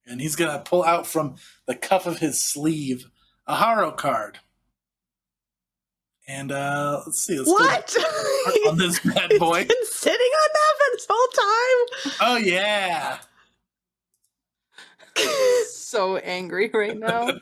And he's going to pull out from the cuff of his sleeve a Haro card. And let's see. What? On this bad boy. He's been sitting on that for this whole time? Oh, yeah. So angry right now.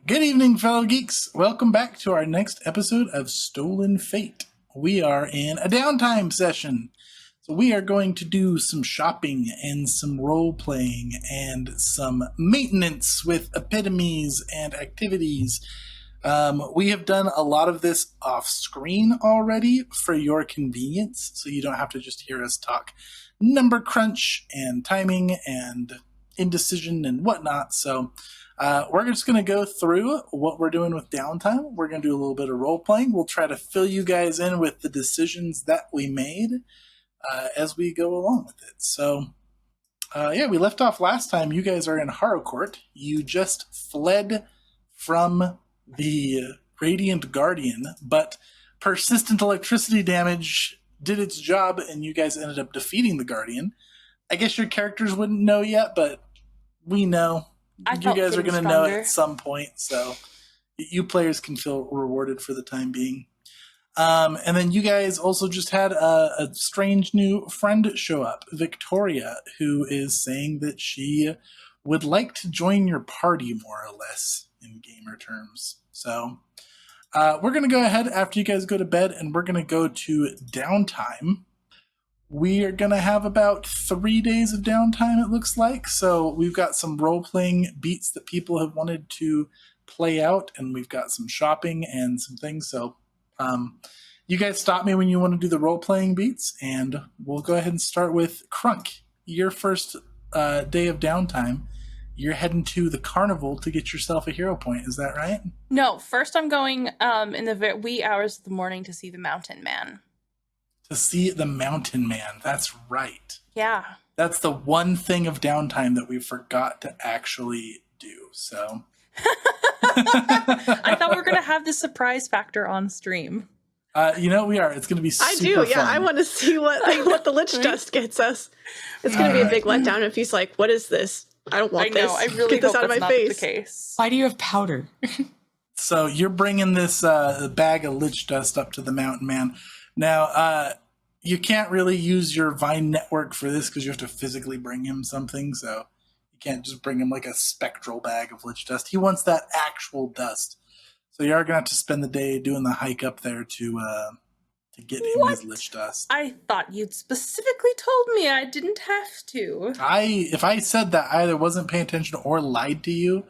Good evening, fellow geeks. Welcome back to our next episode of Stolen Fate. We are in a downtime session. So we are going to do some shopping and some role-playing and some maintenance with epitomes and activities. We have done a lot of this off-screen already for your convenience, so you don't have to just hear us talk number crunch and timing and indecision and whatnot. So we're just going to go through what we're doing with downtime. We're going to do a little bit of role-playing. We'll try to fill you guys in with the decisions that we made as we go along with it. So, we left off last time. You guys are in Harrowcourt. You just fled from the Radiant Guardian, but persistent electricity damage did its job, and you guys ended up defeating the Guardian. I guess your characters wouldn't know yet, but we know. You guys are going to know at some point, so you players can feel rewarded for the time being. And then you guys also just had a strange new friend show up, Victoria, who is saying that she would like to join your party, more or less, in gamer terms. So we're going to go ahead after you guys go to bed, and we're going to go to downtime. We are going to have about 3 days of downtime, it looks like. So we've got some role-playing beats that people have wanted to play out, and we've got some shopping and some things. So you guys stop me when you want to do the role-playing beats, and we'll go ahead and start with Krunk. Your first day of downtime, you're heading to the carnival to get yourself a hero point. Is that right? No, first I'm going in the wee hours of the morning to see the Mountain Man. To see the Mountain Man. That's right. Yeah. That's the one thing of downtime that we forgot to actually do. So I thought we were going to have this surprise factor on stream. We are. It's going to be super I do, yeah. fun. I want to see what the Lich Dust gets us. It's going to be a big letdown if he's like, what is this? I don't want this. I really Get this hope out of that's my not face. the case. Why do you have powder? So you're bringing this bag of Lich Dust up to the Mountain Man. Now, you can't really use your Vine network for this because you have to physically bring him something. So you can't just bring him like a spectral bag of Lich Dust. He wants that actual dust. So you are going to have to spend the day doing the hike up there to get him his Lich Dust. I thought you'd specifically told me I didn't have to. If I said that, I either wasn't paying attention or lied to you.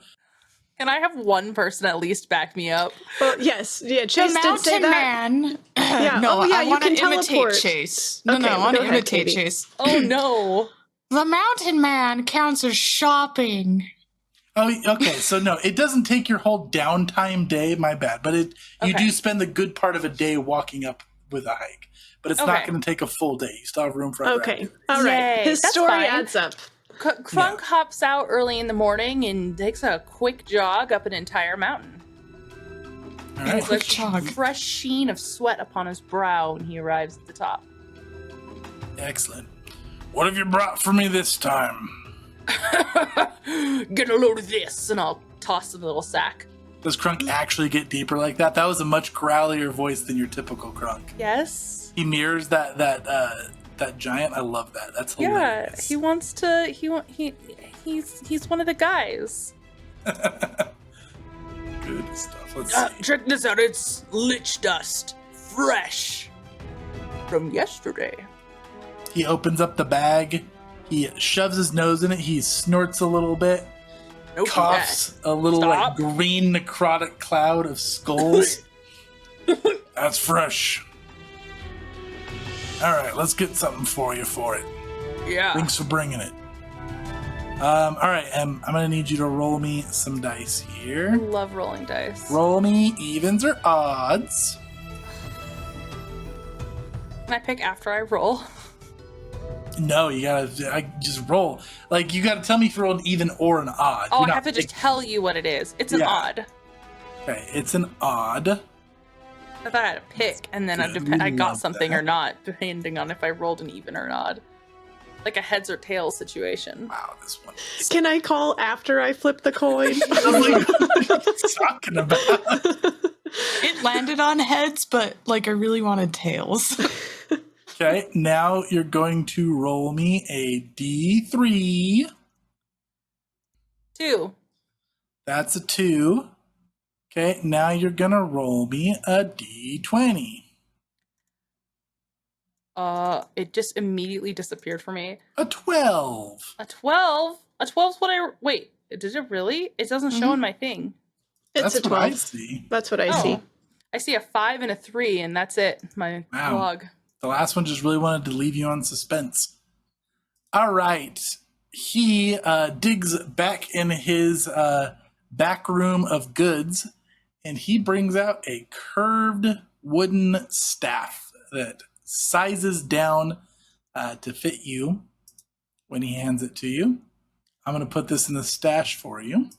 Can I have one person at least back me up? Well, yes. Yeah, Chase did say that. Man. Yeah. No, I want to imitate teleport. Chase. Okay, I want go to ahead, imitate Katie. Chase. Oh, no. The Mountain Man counts as shopping. Oh, okay. So no, it doesn't take your whole downtime day. My bad, but you do spend the good part of a day walking up with a hike. But it's not going to take a full day. You still have room for other activities. All right. Yay, His that's story fine. adds up. Krunk hops out early in the morning and takes a quick jog up an entire mountain. All right. There's jog. a fresh sheen of sweat upon his brow when he arrives at the top. Excellent. What have you brought for me this time? Get a load of this, and I'll toss the little sack. Does Krunk actually get deeper like that? That was a much growlier voice than your typical Krunk. Yes. He mirrors that giant. I love that. That's hilarious. Yeah, he wants to. He's one of the guys. Good Good stuff. Let's see. Check this out. It's lich dust. Fresh. From yesterday. He opens up the bag. He shoves his nose in it. He snorts a little bit. No Coughs a little Stop. like green necrotic cloud of skulls. That's fresh. All right, let's get something for you for it. Yeah. Thanks for bringing it. All right, I'm gonna need you to roll me some dice I here. love rolling dice. Roll me evens or odds. Can I pick after I roll? No, you gotta just roll. Like, you gotta tell me if you roll an even or an odd. Oh, You're I not have to just picking. tell you what it is. It's an Yeah. odd. Okay, it's an odd. I thought I had to pick, and then Good. I We got love something that. or not, depending on if I rolled an even or an odd. Like a heads or tails situation. Wow, this one. Is Can I call after I flip the coin? I'm like, what are you talking about? It landed on heads, but like I really wanted tails. Okay, now you're going to roll me a D3. 2. That's a 2. Okay, now you're gonna roll me a D20. It just immediately disappeared for me. A 12. A 12? A 12's what I... Wait, did it really? It doesn't show in my thing. It's That's a what I 12. see. That's what I Oh. see. I see a 5 and a 3, and that's it. My Wow. log. The last one just really wanted to leave you on suspense. All right. He digs back in his back room of goods, and he brings out a curved wooden staff that sizes down to fit you when he hands it to you. I'm going to put this in the stash for you.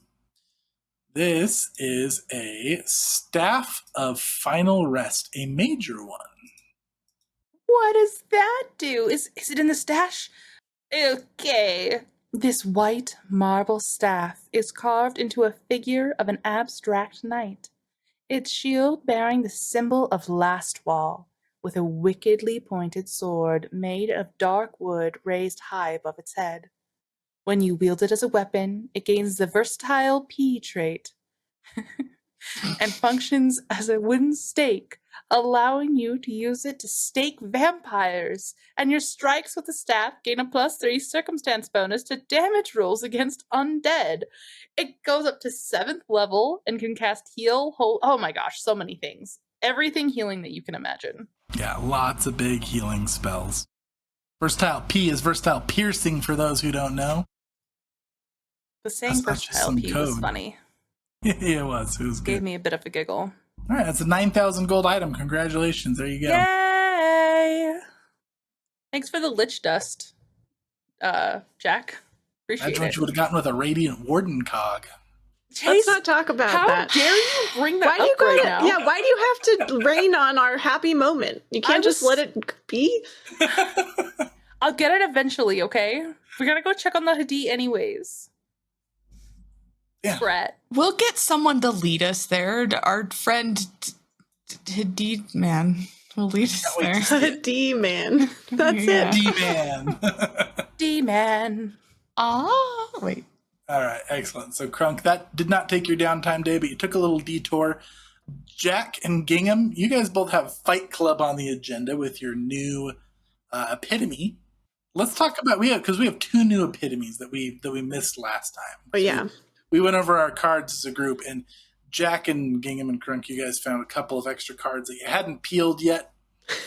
This is a Staff of Final Rest, a major one. What does that do? Is it in the stash? Okay. This white marble staff is carved into a figure of an abstract knight. Its shield bearing the symbol of Last Wall, with a wickedly pointed sword made of dark wood raised high above its head. When you wield it as a weapon, it gains the versatile P trait and functions as a wooden stake, allowing you to use it to stake vampires, and your strikes with the staff gain a +3 circumstance bonus to damage rolls against undead. It goes up to 7th level and can cast heal, oh my gosh, so many things. Everything healing that you can imagine. Yeah, lots of big healing spells. Versatile P is versatile piercing for those who don't know. The saying That's not just versatile some P was code. funny. It was Gave good. me a bit of a giggle. All right, that's a 9,000 gold item. Congratulations. There you go. Yay! Thanks for the lich dust, Jack. Appreciate That's what it. you would have gotten with a Radiant Warden cog. Let's Chase, not talk about how that. dare you bring that Why do you up right gotta, now? yeah, why do you have to rain on our happy moment? You can't just let it be? I'll get it eventually, okay? We gotta go check on the Hadi anyways. Yeah. Brett. We'll get someone to lead us there. Our friend Hadid man will lead us wait to there. see A D man. That's Yeah. it. D-Man. D-man. Wait. All right, excellent. So, Krunk, that did not take your downtime day, but you took a little detour. Jack and Gingham, you guys both have Fight Club on the agenda with your new epitome. Let's talk about we have 2 new epitomes that we missed last time. Oh, yeah. We went over our cards as a group, and Jack and Gingham and Krunk, you guys found a couple of extra cards that you hadn't peeled yet.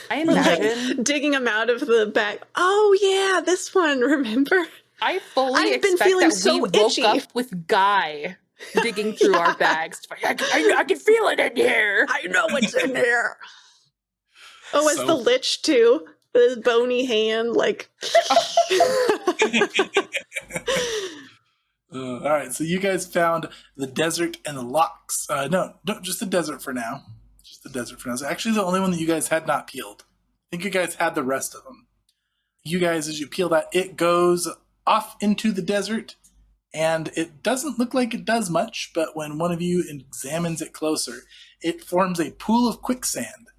I imagine. Digging them out of the bag. Oh, yeah, this one, remember? I fully I've been expect feeling that so we woke itchy. up with Guy digging through our bags. I can feel it in here. I know what's in there. Oh, it's So- the lich, too. The bony hand, like. All right, so you guys found the desert and the locks. No, just the desert for now. Just the desert for now. It's actually the only one that you guys had not peeled. I think you guys had the rest of them. You guys, as you peel that, it goes off into the desert, and it doesn't look like it does much, but when one of you examines it closer, it forms a pool of quicksand.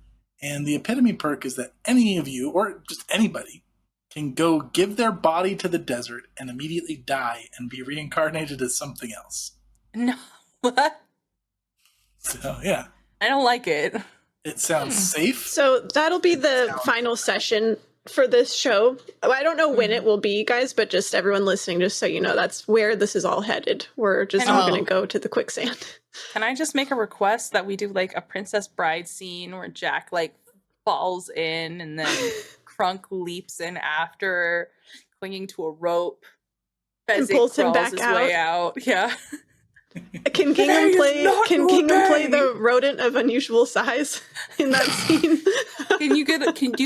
And the epitome perk is that any of you, or just anybody, can go give their body to the desert and immediately die and be reincarnated as something else. No. What? So, yeah. I don't like it. It sounds safe. So that'll be the final session for this show. I don't know when it will be, guys, but just everyone listening, just so you know, that's where this is all headed. We're just all going to go to the quicksand. Can I just make a request that we do like a Princess Bride scene where Jack like falls in and then Krunk leaps in after, clinging to a rope as it pulls him crawls back his out. way out. Yeah. Can Gingham play? Can Gingham play the rodent of unusual size in that scene? Do you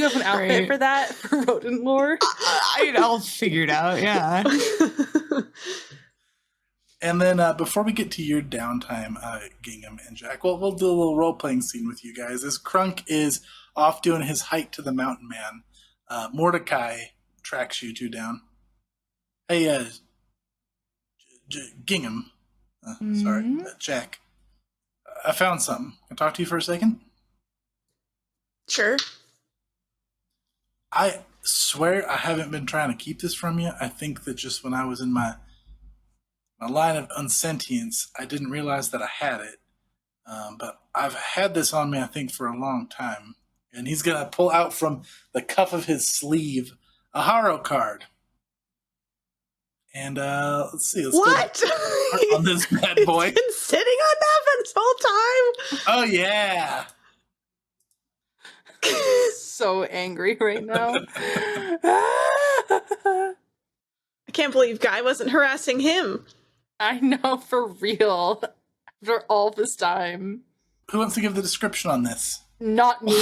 have an outfit for that for rodent lore? I'll figure it out. Yeah. And then before we get to your downtime, Gingham and Jack, we'll do a little role-playing scene with you guys. As Krunk is off doing his hike to the mountain man, Mordecai tracks you two down. Hey, Gingham. Sorry, Jack. I found something. Can I talk to you for a second? Sure. I swear I haven't been trying to keep this from you. I think that just when I was in my line of unsentience, I didn't realize that I had it. But I've had this on me, I think, for a long time. And he's going to pull out from the cuff of his sleeve a Haro card. And let's see. What? On this bad boy. He's been sitting on that for this whole time? Oh, yeah. So angry right now. I can't believe Guy wasn't harassing him. I know, for real. After all this time. Who wants to give the description on this? Not me.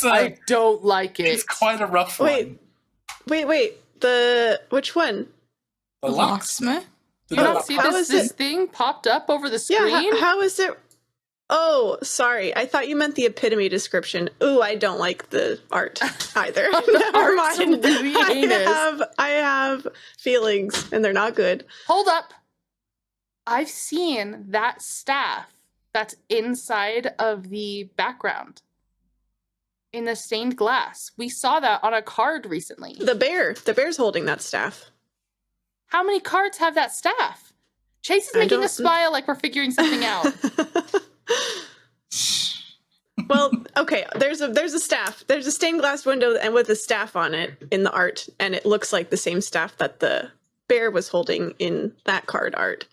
I don't like it. It's quite a rough one. Wait. Which one? The locksmith? You don't see this thing popped up over the screen? Yeah, how is it? Oh, sorry. I thought you meant the epitome description. Ooh, I don't like the art either. Never mind. Really I have feelings, and they're not good. Hold up. I've seen that staff that's inside of the background in the stained glass. We saw that on a card recently. The bear's holding that staff. How many cards have that staff? Chase is making a smile like we're figuring something out. Well, okay, there's a staff. There's a stained glass window and with a staff on it in the art, and it looks like the same staff that the bear was holding in that card art.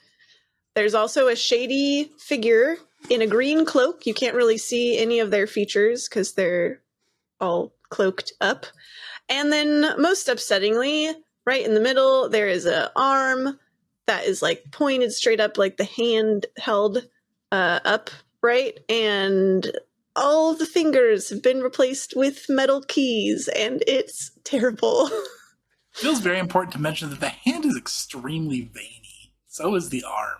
There's also a shady figure in a green cloak. You can't really see any of their features because they're all cloaked up. And then, most upsettingly, right in the middle, there is an arm that is like pointed straight up, like the hand held up, right? And all the fingers have been replaced with metal keys, and it's terrible. Feels very important to mention that the hand is extremely veiny. So is the arm.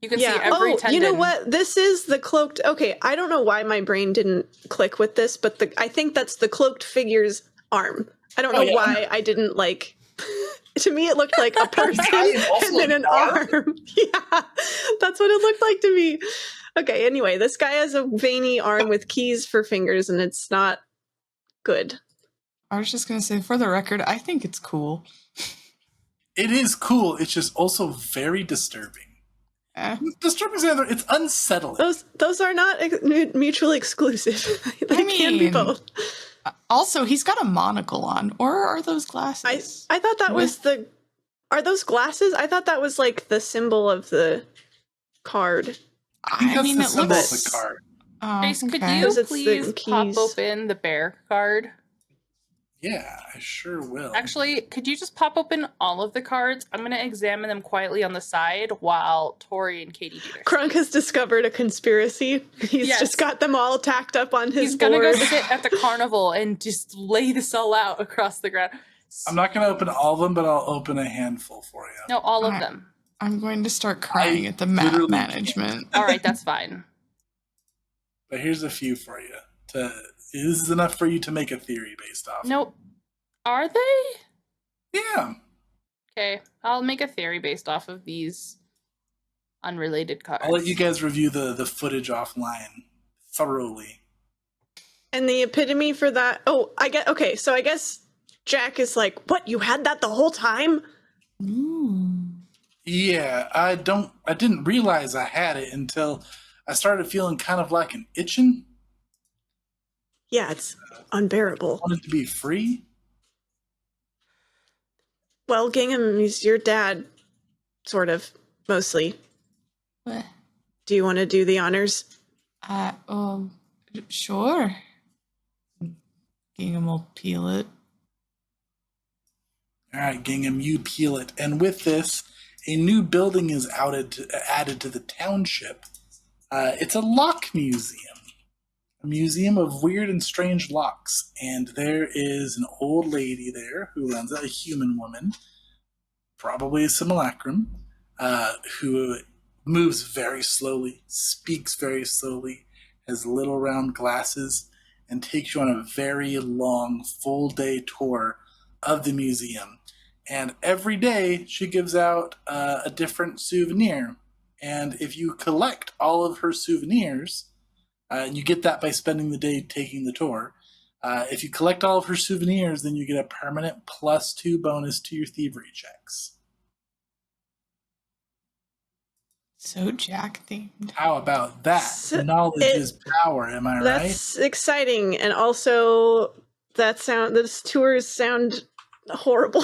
You can see every tendon. You know what? This is the cloaked... Okay, I don't know why my brain didn't click with this, but I think that's the cloaked figure's arm. I don't know why I didn't, like... To me, it looked like a person and then an arm. Yeah, that's what it looked like to me. Okay, anyway, this guy has a veiny arm with keys for fingers, and it's not good. I was just going to say, for the record, I think it's cool. It is cool. It's just also very disturbing. Disturbing is another. It's unsettling. Those are not mutually exclusive. They can be both. Also, he's got a monocle on, or are those glasses? I thought that was the. Are those glasses? I thought that was like the symbol of the card. I mean, it looks. The card. Chase, could you please pop open the bear card? Yeah, I sure will. Actually, could you just pop open all of the cards? I'm going to examine them quietly on the side while Tori and Katie do their Krunk has discovered a conspiracy. He's just got them all tacked up on his board. He's going to go sit at the carnival and just lay this all out across the ground. I'm not going to open all of them, but I'll open a handful for you. No, all of them. I'm going to start crying at the map management. All right, that's fine. But here's a few for you. This is enough for you to make a theory based off. Nope. Are they? Yeah. Okay, I'll make a theory based off of these unrelated cards. I'll let you guys review the footage offline thoroughly. And the epitome for that... Oh, so I guess Jack is like, what, you had that the whole time? Ooh. Yeah, I didn't realize I had it until I started feeling kind of like an itching. Yeah, it's unbearable. Wanted to be free. Well, Gingham is your dad, sort of, mostly. What? Do you want to do the honors? Oh, sure. Gingham will peel it. All right, Gingham, you peel it. And with this, a new building is added to the township. It's a lock museum, a museum of weird and strange locks. And there is an old lady there who runs it, a human woman, probably a simulacrum, who moves very slowly, speaks very slowly, has little round glasses, and takes you on a very long, full day tour of the museum. And every day she gives out a different souvenir. And if you collect all of her souvenirs, and you get that by spending the day taking the tour, if you collect all of her souvenirs, then you get a permanent +2 bonus to your thievery checks. So Jack themed. How about that? So Knowledge is power, am I right? That's exciting, and also those tours sound horrible.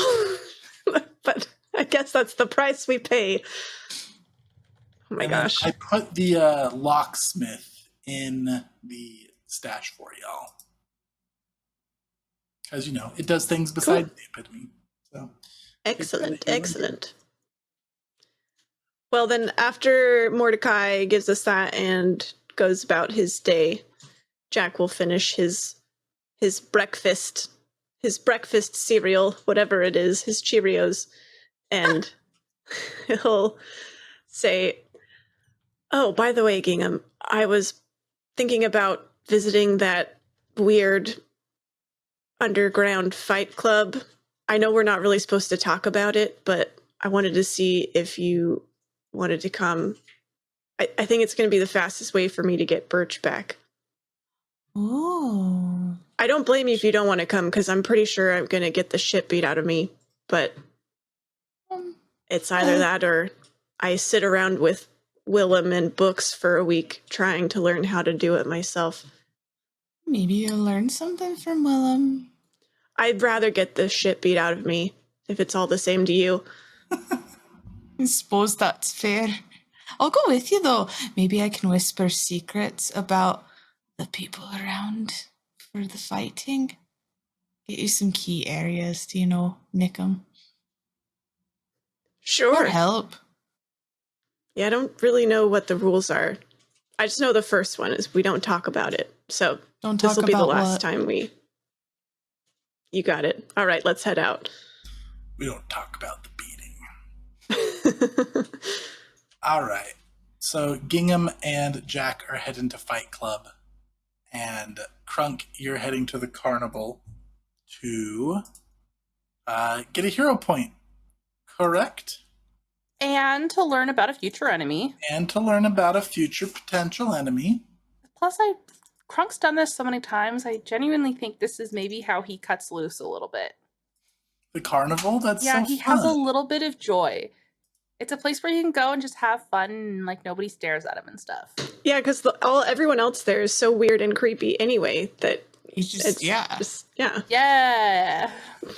But I guess that's the price we pay. Oh my And then gosh. I put the locksmith in the stash for y'all. Because, it does things besides the epitome. So, Excellent, excellent. Well, then after Mordecai gives us that and goes about his day, Jack will finish his breakfast cereal, whatever it is, his Cheerios, and he'll say, "Oh, by the way, Gingham, I was thinking about visiting that weird underground fight club. I know we're not really supposed to talk about it, but I wanted to see if you wanted to come. I think it's going to be the fastest way for me to get Birch back." Oh. I don't blame you if you don't want to come, because I'm pretty sure I'm going to get the shit beat out of me, but it's either that or I sit around with Willem and books for a week trying to learn how to do it myself. Maybe you'll learn something from Willem. I'd rather get the shit beat out of me, if it's all the same to you. I suppose that's fair. I'll go with you, though. Maybe I can whisper secrets about the people around for the fighting. Get you some key areas to, nick them. Sure. Or help. Yeah, I don't really know what the rules are. I just know the first one is we don't talk about it. So Don't talk this will be the about last what? time we... You got it. All right, let's head out. We don't talk about the beating. All right. So Gingham and Jack are heading to Fight Club. And Krunk, you're heading to the carnival to get a hero point. Correct? And to learn about a future enemy. And to learn about a future potential enemy. Plus, Krunk's done this so many times, I genuinely think this is maybe how he cuts loose a little bit. The carnival? That's so fun. He has a little bit of joy. It's a place where you can go and just have fun and, nobody stares at him and stuff. Yeah, because everyone else there is so weird and creepy anyway that He's just, it's yeah. Yeah.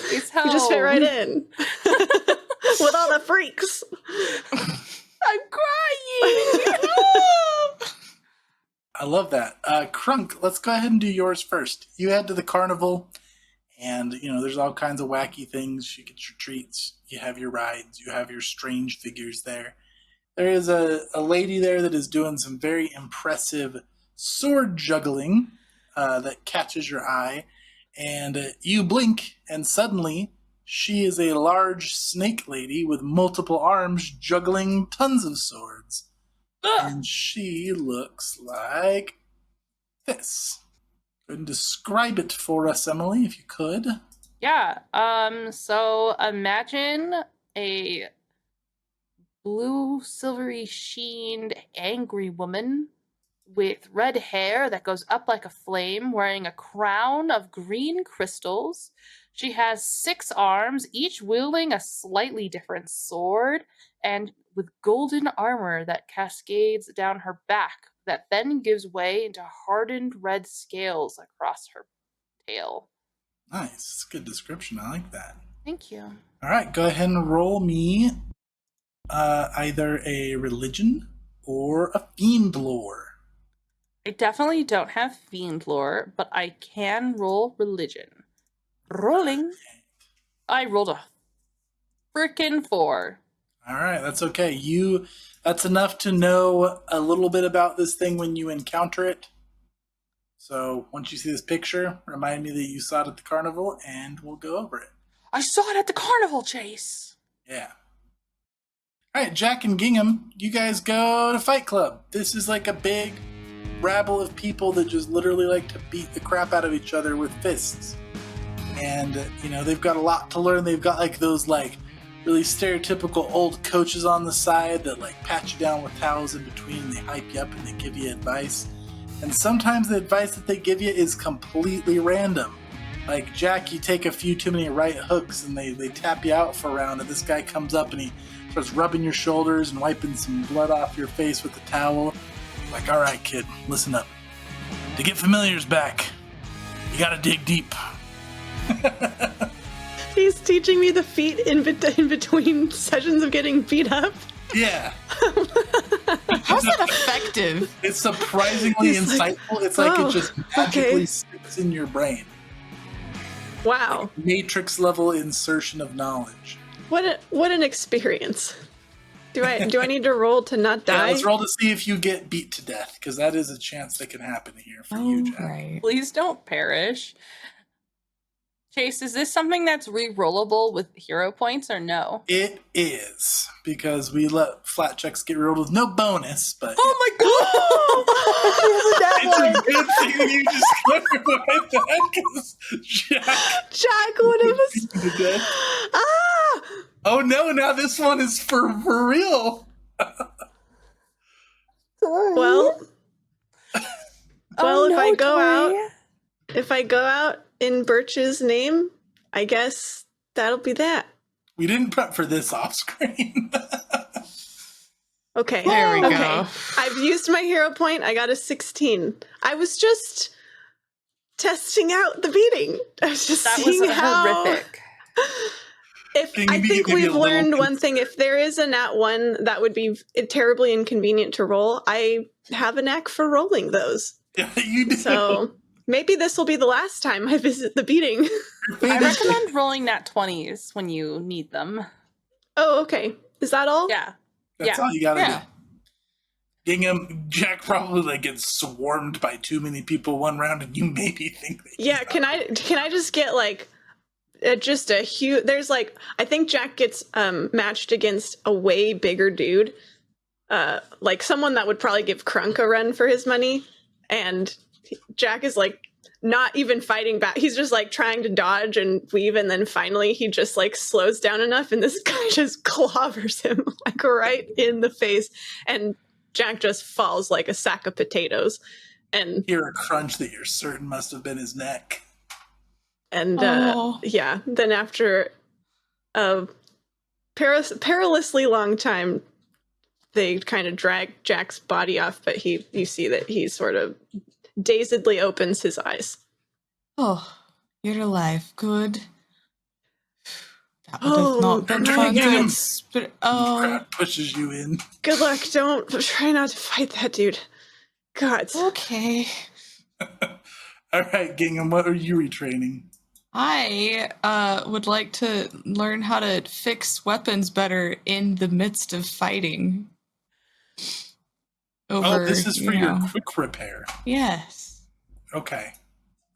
He's home. You just fit right in. With all the freaks. I'm crying! I love that. Krunk, let's go ahead and do yours first. You head to the carnival, and, there's all kinds of wacky things. You get your treats, you have your rides, you have your strange figures there. There is a lady there that is doing some very impressive sword juggling that catches your eye, and you blink, and suddenly she is a large snake lady with multiple arms juggling tons of swords. And she looks like this. Go ahead and describe it for us, Emily, if you could. Yeah. So imagine a blue, silvery sheened, angry woman with red hair that goes up like a flame, wearing a crown of green crystals. She has 6 arms, each wielding a slightly different sword, and with golden armor that cascades down her back that then gives way into hardened red scales across her tail. Nice. It's a good description. I like that. Thank you. All right, go ahead and roll me either a religion or a fiend lore. I definitely don't have fiend lore, but I can roll religion. Rolling. I rolled a frickin' 4. All right, that's okay. That's enough to know a little bit about this thing when you encounter it. So once you see this picture, remind me that you saw it at the carnival, and we'll go over it. I saw it at the carnival, Chase. Yeah. All right, Jack and Gingham, you guys go to Fight Club. This is like a big rabble of people that just literally like to beat the crap out of each other with fists. And, they've got a lot to learn. They've got like those like really stereotypical old coaches on the side that like pat you down with towels in between, and they hype you up and they give you advice. And sometimes the advice that they give you is completely random. Like, Jack, you take a few too many right hooks and they tap you out for a round, and this guy comes up and he starts rubbing your shoulders and wiping some blood off your face with a towel. Like, all right, kid, listen up. To get familiars back, you gotta dig deep. He's teaching me the feat in between sessions of getting beat up. Yeah. How's that effective? It's surprisingly insightful. It's like it just magically sits in your brain. Wow. Like Matrix level insertion of knowledge. What an experience. Do I need to roll to not die? Yeah, let's roll to see if you get beat to death, because that is a chance that can happen here for you, Jack. Right. Please don't perish. Chase, is this something that's re-rollable with hero points or no? It is, because we let flat checks get rolled with no bonus, but Oh my god! it's a good thing you just clarified that, because Jack would have beat you to death. Ah! Oh no, now this one is for real. Well, Oh, if no, I go Tori. out, if I go out in Birch's name, I guess that'll be that. We didn't prep for this off screen. Okay. There we Okay. go. I've used my hero point. I got a 16. I was just testing out the beating. I was just That was seeing how horrific. Can I you think give me a we've little learned one thing. If there is a nat 1 that would be terribly inconvenient to roll, I have a knack for rolling those. Yeah, you do. So maybe this will be the last time I visit the beating. I recommend rolling nat 20s when you need them. Oh, okay. Is that all? Yeah. That's Yeah. all you gotta Yeah. do. Gingham, Jack probably like gets swarmed by too many people one round, and you maybe think that Yeah, can I just get like just a huge? There's like I think Jack gets matched against a way bigger dude, like someone that would probably give Krunk a run for his money, and Jack is like not even fighting back. He's just like trying to dodge and weave, and then finally he just like slows down enough, and this guy just clobbers him like right in the face, and Jack just falls like a sack of potatoes, and hear a crunch that you're certain must have been his neck. And Oh. yeah, then after a perilously long time, they kind of drag Jack's body off, but you see that he sort of dazedly opens his eyes. Oh, you're alive. Good. That would have not been Try fun. again. But Pushes you in. Good luck. Don't try not to fight that dude. God. okay. All right, Gingham, what are you retraining? I would like to learn how to fix weapons better in the midst of fighting. This is for your quick repair. Yes. Okay.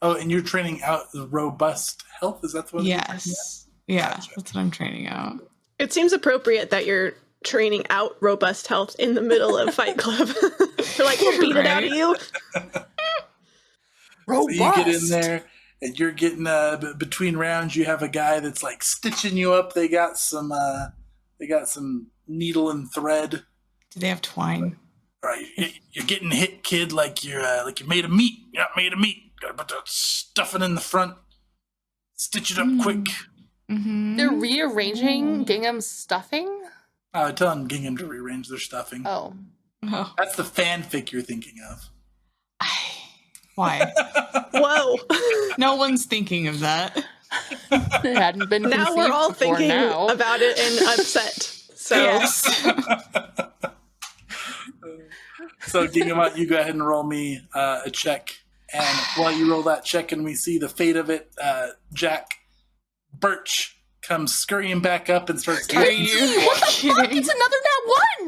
Oh, and you're training out the robust health? Is that the one? Yes. Yeah, Gotcha. that's what I'm training out. It seems appropriate that you're training out robust health in the middle of Fight Club. They're like, we'll beat it out of you. So you get in there, and you're getting between rounds. You have a guy that's like stitching you up. They got some needle and thread. Do they have twine? Right, you're getting hit, kid, like you're made of meat. You're not made of meat. Gotta put the stuffing in the front. Stitch it up quick. Mm-hmm. They're rearranging Gingham's stuffing? Telling Gingham to rearrange their stuffing. Oh. Oh, That's the fanfic you're thinking of. why? Whoa. No one's thinking of that. It hadn't been Now we're conceived all before thinking now. about it and upset. So Yes. So, Gingham, you go ahead and roll me a check. And while you roll that check and we see the fate of it, Jack Birch comes scurrying back up and starts Are you What the fuck? kidding? It's another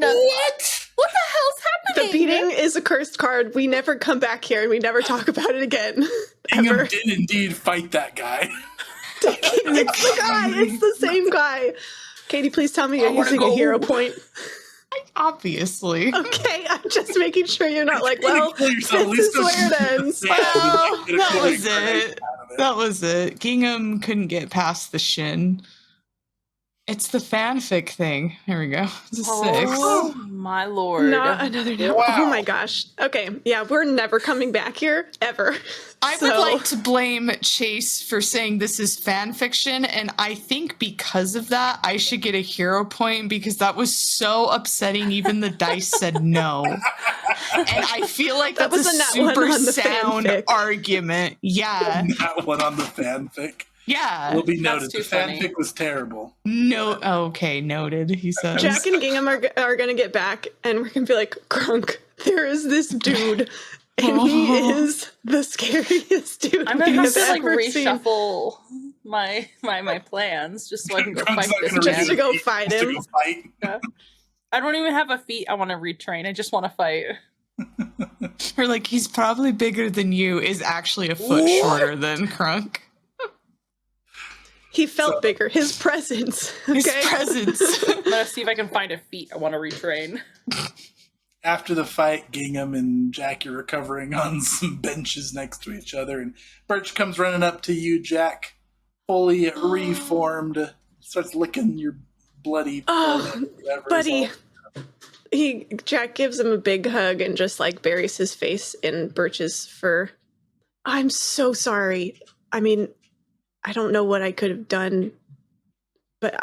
nat 1! What? What the hell's the happening? beating is a cursed card. We never come back here and we never talk about it again. Gingham Ever. did indeed fight that guy. It's the guy. It's the same guy. Katie, please tell me you're wanna using a go. hero point. Obviously. Okay, I'm just making sure you're not like, well, Kill yourself. At this least is where it ends. Yeah, Well, get a that killing was grenade it. out of it. That was it. Gingham couldn't get past the shin. It's the fanfic thing. Here we go. It's a 6. Oh my lord. Not another no. Wow. Oh my gosh. Okay, yeah, we're never coming back here ever. I So- would like to blame Chase for saying this is fan fiction, and I think because of that, I should get a hero point because that was so upsetting. Even the dice said no, and I feel like That that's was a a nat one super on the sound fanfic. argument. Yeah, That one on the fanfic. yeah. Will be That's noted. too The funny. fanfic was terrible. No, okay, noted. He says. Jack and Gingham are going to get back, and we're going to be like, Krunk, there is this dude, and he is the scariest dude I'm gonna have we've to like ever seen. reshuffle my plans just so I can go Crunk's fight not this gonna Just man. to go read it. fight Just to him. go fight. I don't even have a feat I want to retrain. I just want to fight. Or like he's probably bigger than you is actually a foot What? shorter than Krunk. He felt So- bigger. His presence. His Okay? presence. I'm gonna see if I can find a feat I want to retrain. After the fight, Gingham and Jack are recovering on some benches next to each other, and Birch comes running up to you, Jack, fully reformed, starts licking your bloody Oh, forehead, whatever is buddy. all- Jack gives him a big hug and just like buries his face in Birch's fur. I'm so sorry. I mean, I don't know what I could have done, but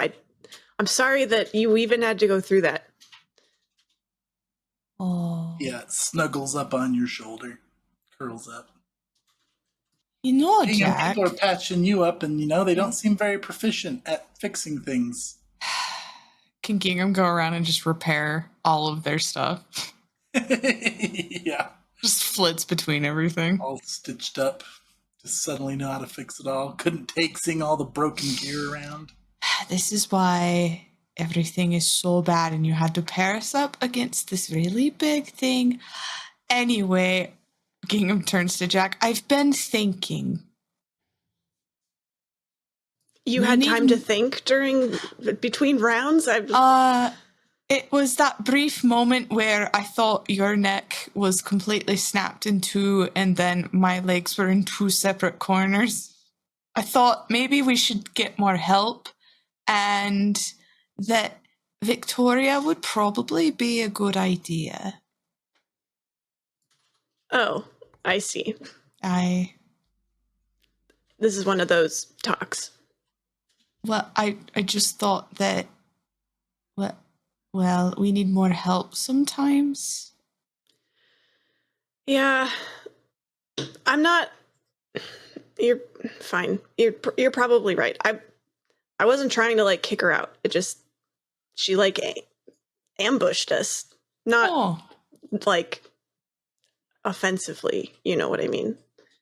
I'm sorry that you even had to go through that. Oh. Yeah, it snuggles up on your shoulder, curls up. You know, Gingham, Jack. people are patching you up, and they don't seem very proficient at fixing things. Can Gingham go around and just repair all of their stuff? Yeah, Just flits between everything. all stitched up. Just suddenly know how to fix it all. Couldn't take seeing all the broken gear around. This is why everything is so bad and you had to pair us up against this really big thing. Anyway, Gingham turns to Jack. I've been thinking. You We had need time to m- think between rounds? It was that brief moment where I thought your neck was completely snapped in two and then my legs were in two separate corners. I thought maybe we should get more help and that Victoria would probably be a good idea. Oh, I see. This is one of those talks. I just thought that, well, we need more help sometimes. Yeah. I'm not. You're fine. You're probably right. I wasn't trying to like kick her out. She like ambushed us. Not Oh, like offensively, you know what I mean?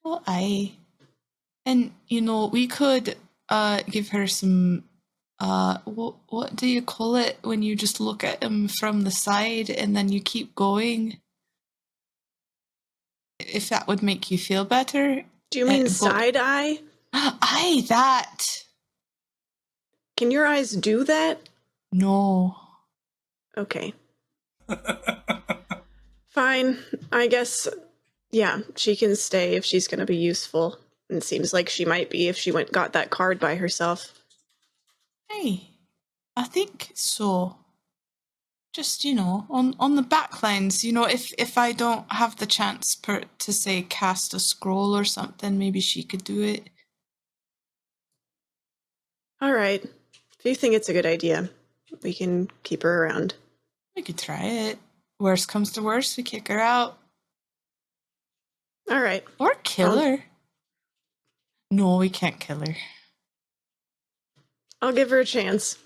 well, and we could give her some what do you call it when you just look at him from the side and then you keep going? If that would make you feel better. Do you mean but- side eye? Aye, that. Can your eyes do that? No. Okay. Fine. I guess, yeah, she can stay if she's going to be useful. It seems like she might be if she got that card by herself. Hey, I think so. Just, on the back lines, if I don't have the chance to say cast a scroll or something, maybe she could do it. All right. If you think it's a good idea. we can keep her around. We could try it. Worst comes to worst, we kick her out. All right. Or kill her. No, we can't kill her. I'll give her a chance.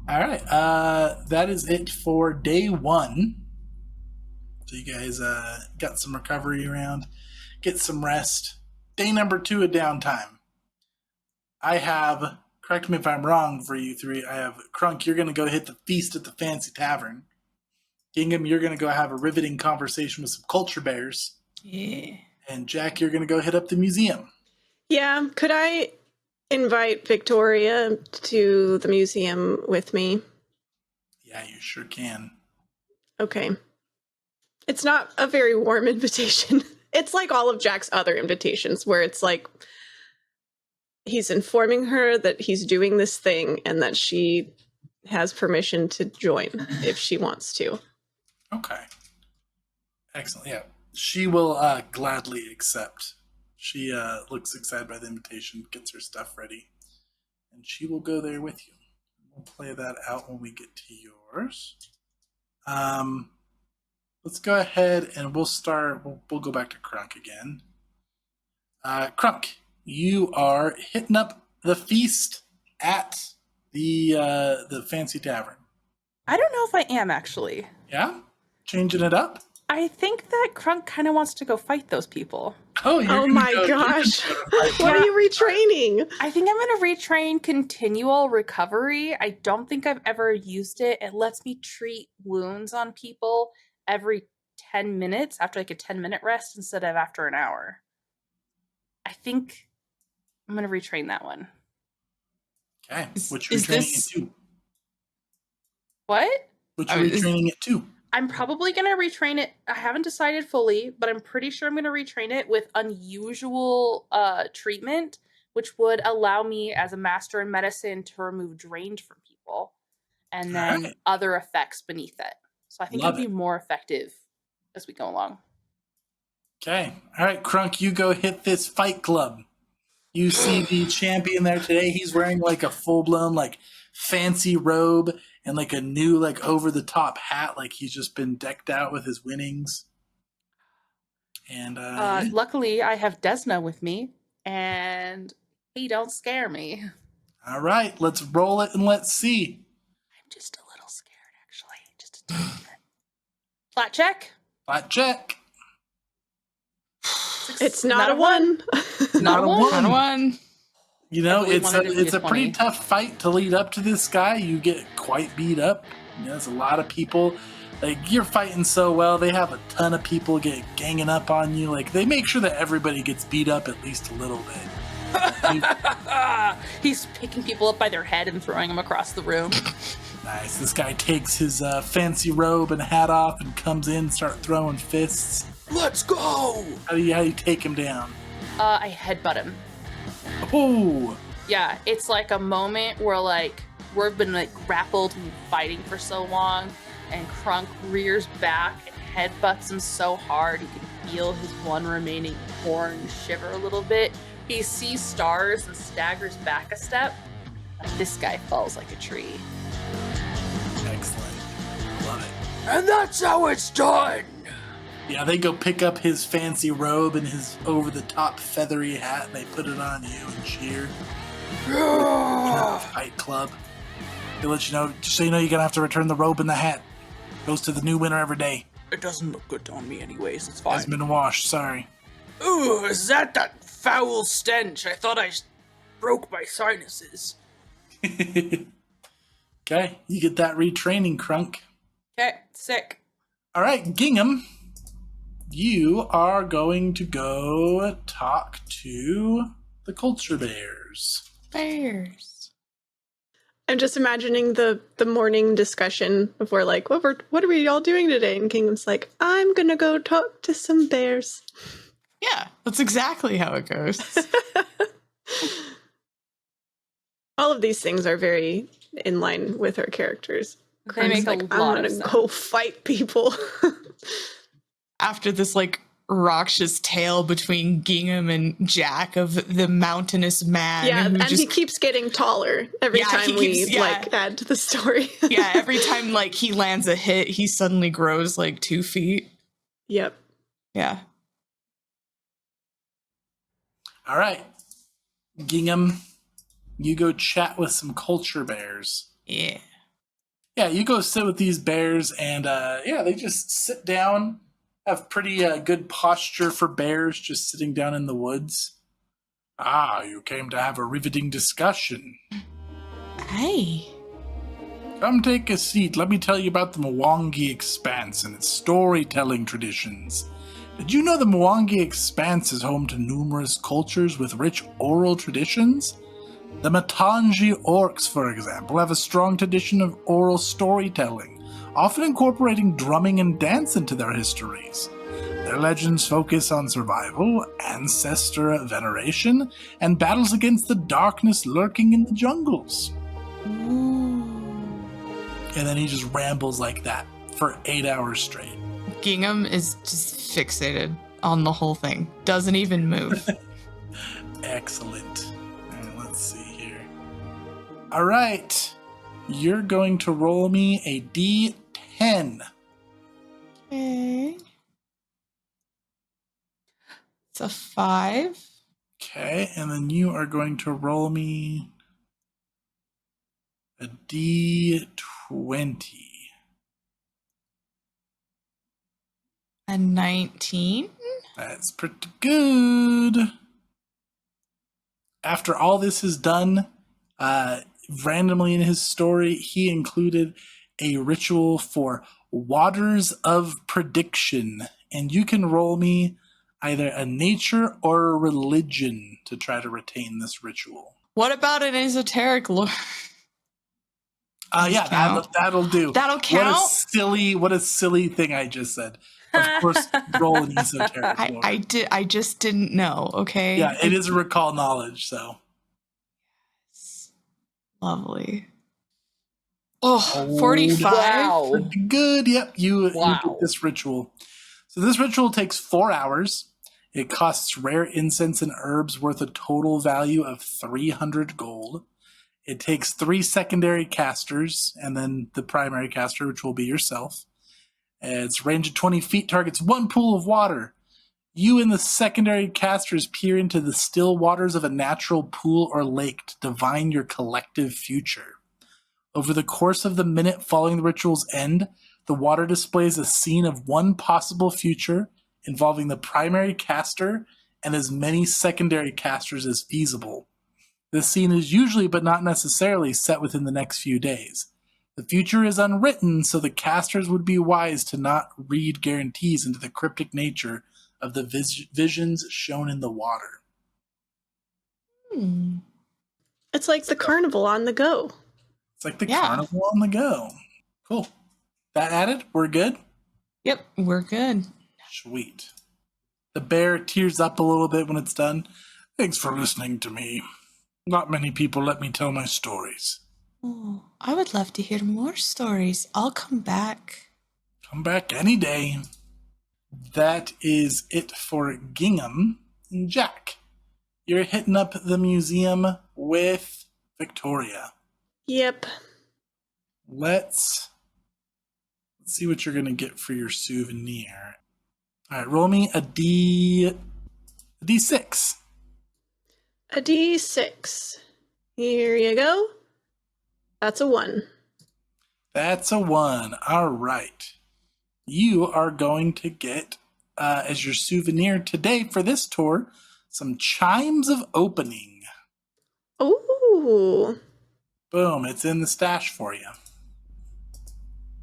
All right. That is it for day 1. So you guys got some recovery around, get some rest. Day number 2 of downtime. I have, correct me if I'm wrong for you 3, I have Krunk, you're going to go hit the feast at the fancy tavern. Gingham, you're going to go have a riveting conversation with some culture bears. Yeah. And Jack, you're going to go hit up the museum. Yeah, could I invite Victoria to the museum with me? Yeah, you sure can. Okay. It's not a very warm invitation. It's like all of Jack's other invitations, where it's like he's informing her that he's doing this thing and that she has permission to join if she wants to. Okay. Excellent. Yeah. She will gladly accept. She looks excited by the invitation, gets her stuff ready, and she will go there with you. We'll play that out when we get to yours. Let's go ahead and we'll start. We'll go back to Krunk again. Krunk, you are hitting up the feast at the fancy tavern. I don't know if I am, actually. Yeah? Changing it up? I think that Krunk kind of wants to go fight those people. Oh, you're Oh gonna my go- gosh. What Yeah. are you retraining? I think I'm going to retrain continual recovery. I don't think I've ever used it. It lets me treat wounds on people every 10 minutes after like a 10-minute rest instead of after an hour. I think I'm going to retrain that one. Okay. Which Is retraining this- it to? What? Which I mean, is- retraining it to? I'm probably going to retrain it. I haven't decided fully, but I'm pretty sure I'm going to retrain it with unusual treatment, which would allow me as a master in medicine to remove drained from people and then Alright. other effects beneath it. So I think Love it'll be more effective as we go along. Okay. All right, Krunk, you go hit this fight club. You see the champion there today. He's wearing like a full-blown like fancy robe and like a new like over-the-top hat. Like he's just been decked out with his winnings. And yeah. Luckily, I have Desna with me, and he don't scare me. All right, let's roll it and let's see. I'm just a little scared, actually. Just a tiny bit. Flat check. Flat check. It's not a 1. Not a one. Not a 1. You know, really it's wanted it to be a a pretty 20. tough fight to lead up to this guy. You get quite beat up. You know, there's a lot of people. Like, you're fighting so well, they have a ton of people ganging up on you. Like, they make sure that everybody gets beat up at least a little bit. He's picking people up by their head and throwing them across the room. Nice. This guy takes his fancy robe and hat off and comes in and start throwing fists. Let's go! How do you take him down? I headbutt him. Oh, Yeah, it's like a moment where like we've been like grappled and fighting for so long, and Krunk rears back and headbutts him so hard you can feel his one remaining horn shiver a little bit. He sees stars and staggers back a step. But this guy falls like a tree. excellent. Love it. And that's how it's done! Yeah, they go pick up his fancy robe and his over-the-top feathery hat, and they put it on you and cheer. Yeah! Fight club. They let you know, just so you know, you're gonna have to return the robe and the hat. Goes to the new winner every day. It doesn't look good on me anyways, it's fine. Hasn't been washed, sorry. Ooh, is that foul stench? I thought I broke my sinuses. Okay, you get that retraining, Krunk. Okay, sick. All right, Gingham, you are going to go talk to the culture bears. Bears. I'm just imagining the morning discussion of where like, what are we all doing today? And Kingdom's like, I'm gonna go talk to some bears. Yeah, that's exactly how it goes. All of these things are very in line with her characters. They make like, a I'm lot gonna of sense. go fight people. After this like Raksh's tail between Gingham and Jack of the mountainous man. Yeah, who and just, he keeps getting taller every time we add to the story. yeah, every time like he lands a hit, he suddenly grows like 2 feet. Yep. Yeah. All right. Gingham, you go chat with some culture bears. Yeah. Yeah, you go sit with these bears, and they just sit down, have pretty good posture for bears, just sitting down in the woods. Ah, you came to have a riveting discussion. Hey. Come take a seat. Let me tell you about the Mwangi Expanse and its storytelling traditions. Did you know the Mwangi Expanse is home to numerous cultures with rich oral traditions? The Matangi Orcs, for example, have a strong tradition of oral storytelling, often incorporating drumming and dance into their histories. Their legends focus on survival, ancestor veneration, and battles against the darkness lurking in the jungles. Ooh. And then he just rambles like that for 8 hours straight. Gingham is just fixated on the whole thing. Doesn't even move. Excellent. All right, let's see here. All right. You're going to roll me a D10. Okay. It's a 5. Okay, and then you are going to roll me a D20. A 19. That's pretty good. After all this is done, randomly in his story, he included a ritual for Waters of Prediction. And you can roll me either a nature or a religion to try to retain this ritual. What about an esoteric lore? Yeah, that'll do. That'll count? What a silly thing I just said. Of course, roll an esoteric lore. I just didn't know, okay? Yeah, it is recall knowledge, so. Lovely. Oh, 45. Wow. Pretty good. Yep, you Wow. did this ritual. So this ritual takes 4 hours. It costs rare incense and herbs worth a total value of 300 gold. It takes 3 secondary casters, and then the primary caster, which will be yourself. Its range of 20 feet targets 1 pool of water. You and the secondary casters peer into the still waters of a natural pool or lake to divine your collective future. Over the course of the minute following the ritual's end, the water displays a scene of one possible future involving the primary caster and as many secondary casters as feasible. This scene is usually, but not necessarily, set within the next few days. The future is unwritten, so the casters would be wise to not read guarantees into the cryptic nature of the visions shown in the water. It's like the carnival on the go. It's like the carnival on the go. Cool. That added? We're good? Yep, we're good. Sweet. The bear tears up a little bit when it's done. Thanks for listening to me. Not many people let me tell my stories. Oh, I would love to hear more stories. I'll come back. Come back any day. That is it for Gingham. And Jack, you're hitting up the museum with Victoria. Yep. Let's see what you're going to get for your souvenir. All right, roll me a D6. A D6. Here you go. That's a 1. That's a 1. All right. You are going to get, as your souvenir today for this tour, some chimes of opening. Ooh. Boom, it's in the stash for you.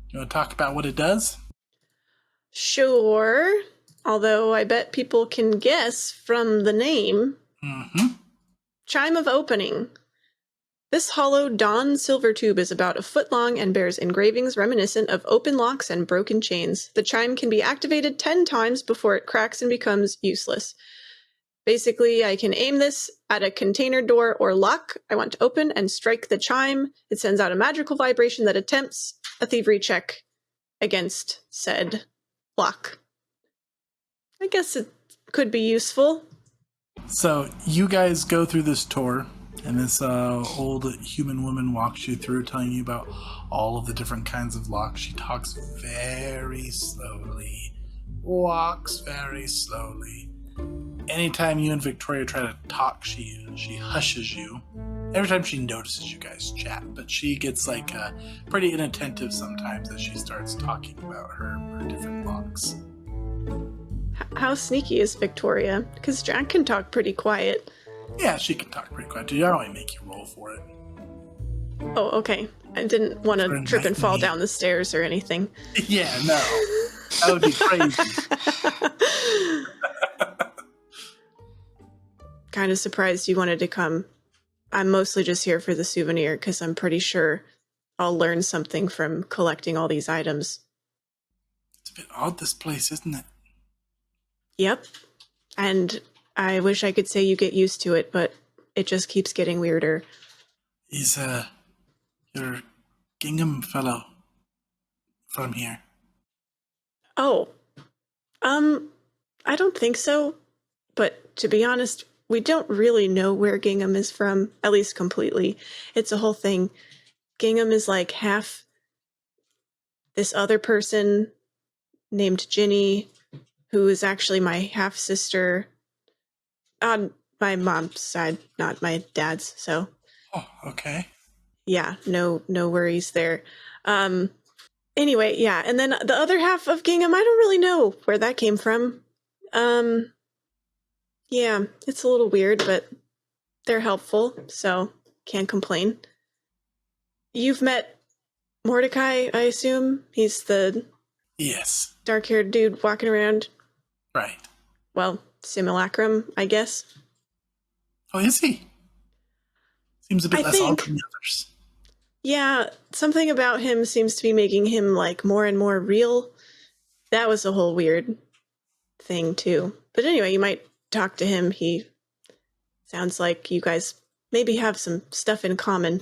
You want to talk about what it does? Sure. Although I bet people can guess from the name. Mm-hmm. Chime of opening. This hollow Dawn silver tube is about a foot long and bears engravings reminiscent of open locks and broken chains. The chime can be activated 10 times before it cracks and becomes useless. Basically, I can aim this at a container door or lock I want to open and strike the chime. It sends out a magical vibration that attempts a thievery check against said lock. I guess it could be useful. So you guys go through this tour, and this old human woman walks you through, telling you about all of the different kinds of locks. She talks very slowly, walks very slowly. Anytime you and Victoria try to talk, she hushes you. Every time she notices you guys chat, but she gets like pretty inattentive sometimes as she starts talking about her different locks. How sneaky is Victoria? Because Jack can talk pretty quiet. Yeah, she can talk pretty quiet. Dude, I don't even make you roll for it. Oh, okay. I didn't want to For trip and fall nightmare. down the stairs or anything. Yeah, no. That would be crazy. Kind of surprised you wanted to come. I'm mostly just here for the souvenir because I'm pretty sure I'll learn something from collecting all these items. It's a bit odd, this place, isn't it? Yep. And I wish I could say you get used to it, but it just keeps getting weirder. Is your Gingham fellow from here? Oh, I don't think so. But to be honest, we don't really know where Gingham is from, at least completely. It's a whole thing. Gingham is like half this other person named Ginny, who is actually my half sister on my mom's side, not my dad's. So Oh, okay. yeah, no worries there. Anyway, yeah, and then the other half of Gingham, I don't really know where that came from. Yeah, it's a little weird, but they're helpful, so can't complain. You've met Mordecai, I assume? He's the Yes. dark-haired dude walking around. Right. Well, simulacrum, I guess. Oh, is he? Seems a bit I less odd think. than the others. Yeah, something about him seems to be making him, like, more and more real. That was a whole weird thing, too. But anyway, you might talk to him. He sounds like you guys maybe have some stuff in common.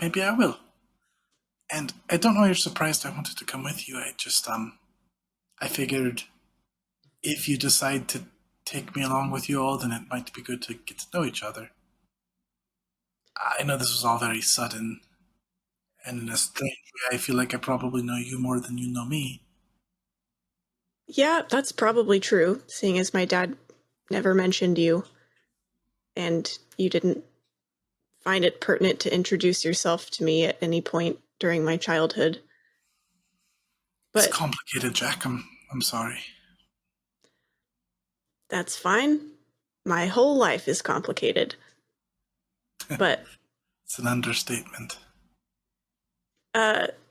Maybe I will. And I don't know why you're surprised I wanted to come with you. I figured if you decide to take me along with you all, then it might be good to get to know each other. I know this was all very sudden, and in a strange way, I feel like I probably know you more than you know me. Yeah, that's probably true, seeing as my dad never mentioned you, and you didn't find it pertinent to introduce yourself to me at any point during my childhood. It's But complicated, Jack. I'm sorry. that's fine. My whole life is complicated. But It's an understatement.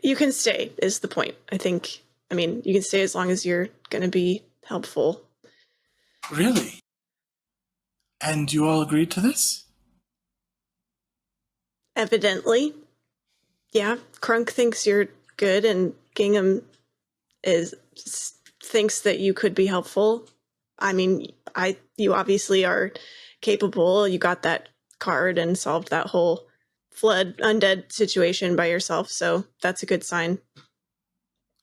you can stay, is the point. I mean, you can stay as long as you're going to be helpful. Really? And you all agreed to this? Evidently. Yeah, Krunk thinks you're good, and Gingham thinks that you could be helpful. I mean, you obviously are capable. You got that card and solved that whole flood undead situation by yourself, so that's a good sign.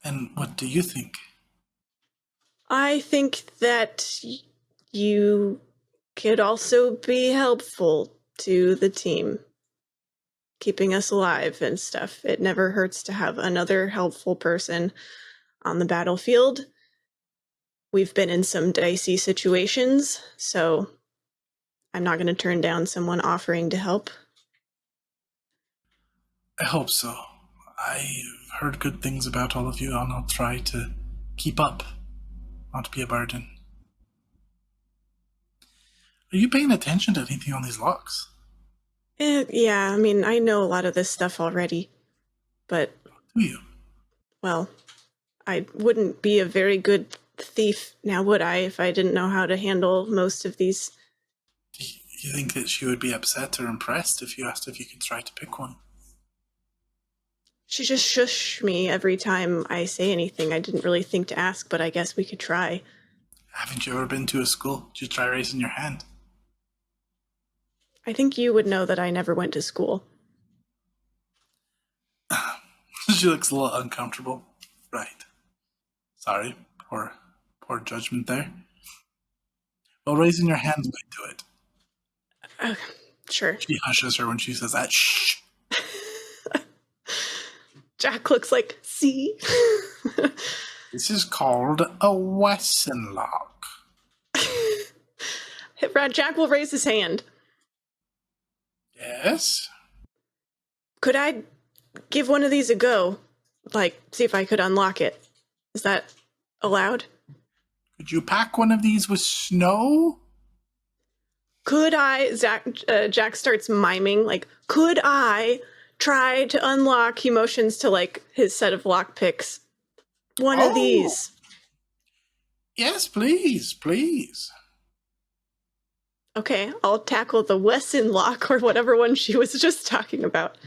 And what do you think? I think that you could also be helpful to the team, keeping us alive and stuff. It never hurts to have another helpful person on the battlefield. We've been in some dicey situations, so I'm not going to turn down someone offering to help. I hope so. I've heard good things about all of you, and I'll try to keep up, not be a burden. Are you paying attention to anything on these locks? Yeah, I mean, I know a lot of this stuff already, but, Do you? well, I wouldn't be a very good thief now, would I, if I didn't know how to handle most of these? Do you think that she would be upset or impressed if you asked if you could try to pick one? She just shush me every time I say anything. I didn't really think to ask, but I guess we could try. Haven't you ever been to a school? Did you try raising your hand? I think you would know that I never went to school. She looks a little uncomfortable. Right. Sorry, poor Poor judgment there. Well, raising your hands might do it. Sure. She hushes her when she says that. Shh. Jack looks like, see? This is called a Wesson lock. Jack will raise his hand. Yes? Could I give one of these a go? Like, see if I could unlock it. Is that allowed? Could you pack one of these with snow? Could I, Jack starts miming, like, could I try to unlock, he motions to, like, his set of lockpicks. One of these. Yes, please, please. Okay, I'll tackle the Wesson lock or whatever one she was just talking about.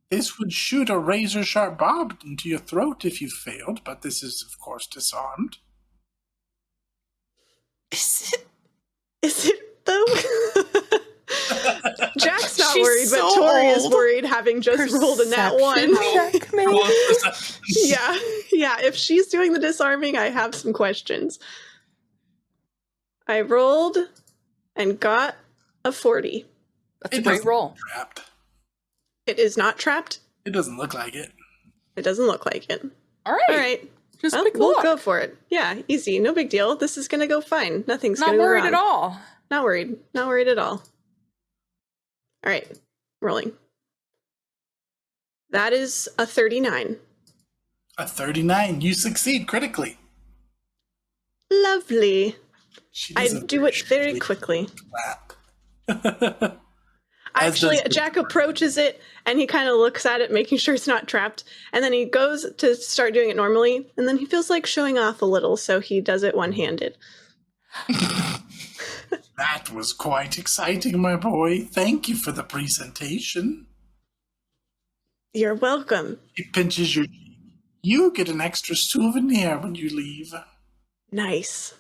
This would shoot a razor-sharp barb into your throat if you failed, but this is, of course, disarmed. Is it? Is it, though? Jack's not She's worried, but so Tori is old. worried, having just rolled a nat one. Check, maybe? Yeah, if she's doing the disarming, I have some questions. I rolled and got a 40. That's a great roll. Trapped. It is not trapped. It doesn't look like it. It doesn't look like it. All right. All right. Just Well, pick we'll luck. go for it. Yeah, easy. No big deal. This is going to go fine. Nothing's Not going to go worried wrong. at all. Not worried. Not worried at all. All right. Rolling. That is a 39. A 39. You succeed critically. Lovely. She I does a do it very shitty quickly. clap. As Actually, does- Jack approaches it and he kind of looks at it, making sure it's not trapped. And then he goes to start doing it normally. And then he feels like showing off a little, so he does it one-handed. That was quite exciting, my boy. Thank you for the presentation. You're welcome. He pinches your cheek. You get an extra souvenir when you leave. Nice.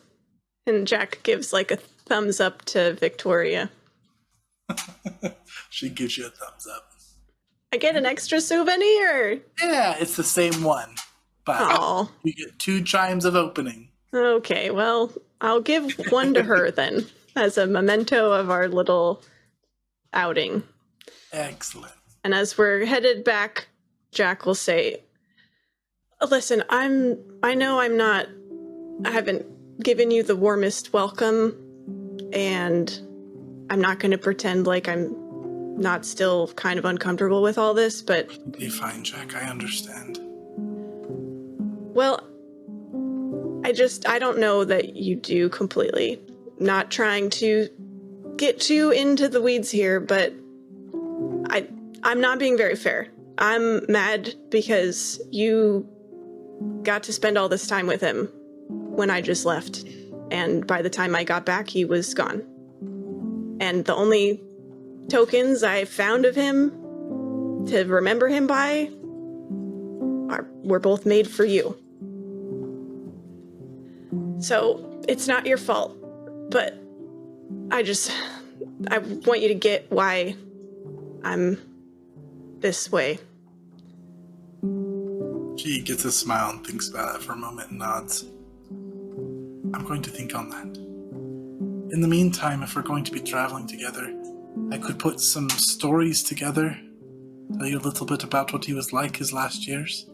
And Jack gives like a thumbs up to Victoria. She gives you a thumbs up. I get an extra souvenir. Yeah, it's the same one. But Oh, you get 2 chimes of opening. okay. Well, I'll give one to her then as a memento of our little outing. Excellent. And as we're headed back, Jack will say, "Listen, I know I haven't given you the warmest welcome, and I'm not going to pretend like I'm not still kind of uncomfortable with all this, but Be fine, Jack. I understand. well, I don't know that you do completely. Not trying to get too into the weeds here, but I'm not being very fair. I'm mad because you got to spend all this time with him when I just left. And by the time I got back, he was gone. And the only tokens I found of him to remember him by were both made for you. So it's not your fault, but I want you to get why I'm this way. She gets a smile and thinks about it for a moment and nods. I'm going to think on that. In the meantime, if we're going to be traveling together, I could put some stories together, tell you a little bit about what he was like his last years.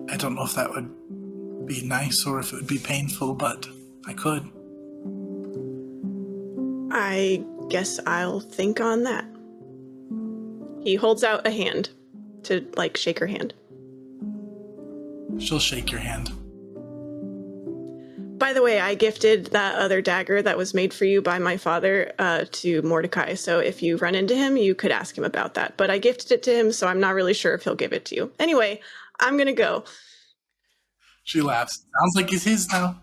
I don't know if that would be nice or if it would be painful, but I could. I guess I'll think on that. He holds out a hand to, like, shake her hand. She'll shake your hand. By the way, I gifted that other dagger that was made for you by my father to Mordecai, so if you run into him, you could ask him about that. But I gifted it to him, so I'm not really sure if he'll give it to you. Anyway, I'm gonna go. She laughs. Sounds like it's his now.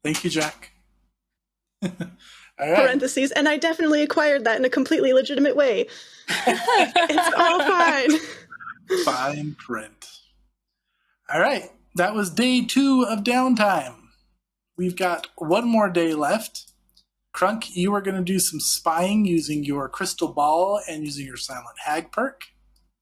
Thank you, Jack. All right. Parentheses, and I definitely acquired that in a completely legitimate way. It's all fine. Fine print. All right. That was day 2 of downtime. We've got one more day left. Krunk, you are going to do some spying using your crystal ball and using your silent hag perk.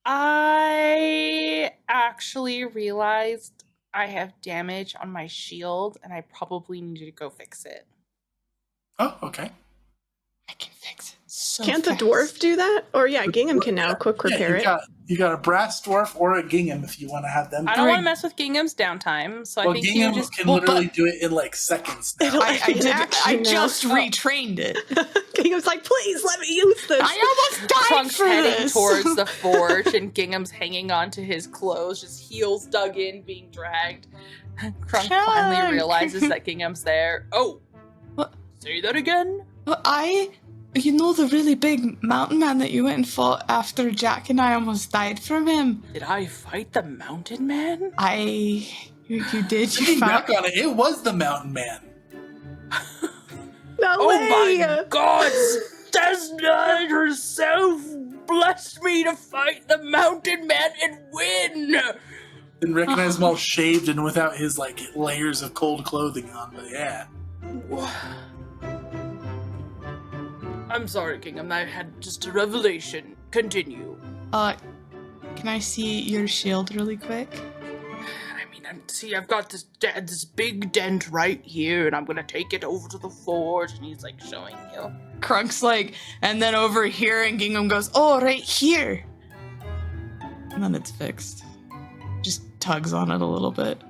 I actually realized I have damage on my shield, and I probably need to go fix it. Oh, okay. I can fix it so Can't the fast. dwarf do that? Or yeah, Gingham can now quick repair it. You got a brass dwarf or a gingham if you want to have them. I don't want to mess with Gingham's downtime, so I think he gingham would just... can literally do it in like seconds now. It'll- I just retrained it. Gingham's like, please let me use this. I almost died Crunk's for heading this. towards the forge, and Gingham's hanging onto his clothes, just heels dug in, being dragged. Krunk finally realizes that Gingham's there. Oh! What? Say that again? But you know the really big mountain man that you went and fought after Jack and I almost died from him? Did I fight the mountain man? You did. You Looking found... back on it, it was the mountain man. No Oh way! my god! Desna herself blessed me to fight the mountain man and win! Didn't recognize him all shaved and without his like layers of cold clothing on, but yeah. I'm sorry, Gingham. I had just a revelation. Continue. Can I see your shield really quick? I mean, I've got this big dent right here, and I'm gonna take it over to the forge, and he's like showing you. Crunk's like, and then over here, and Gingham goes, oh, right here. And then it's fixed. Just tugs on it a little bit.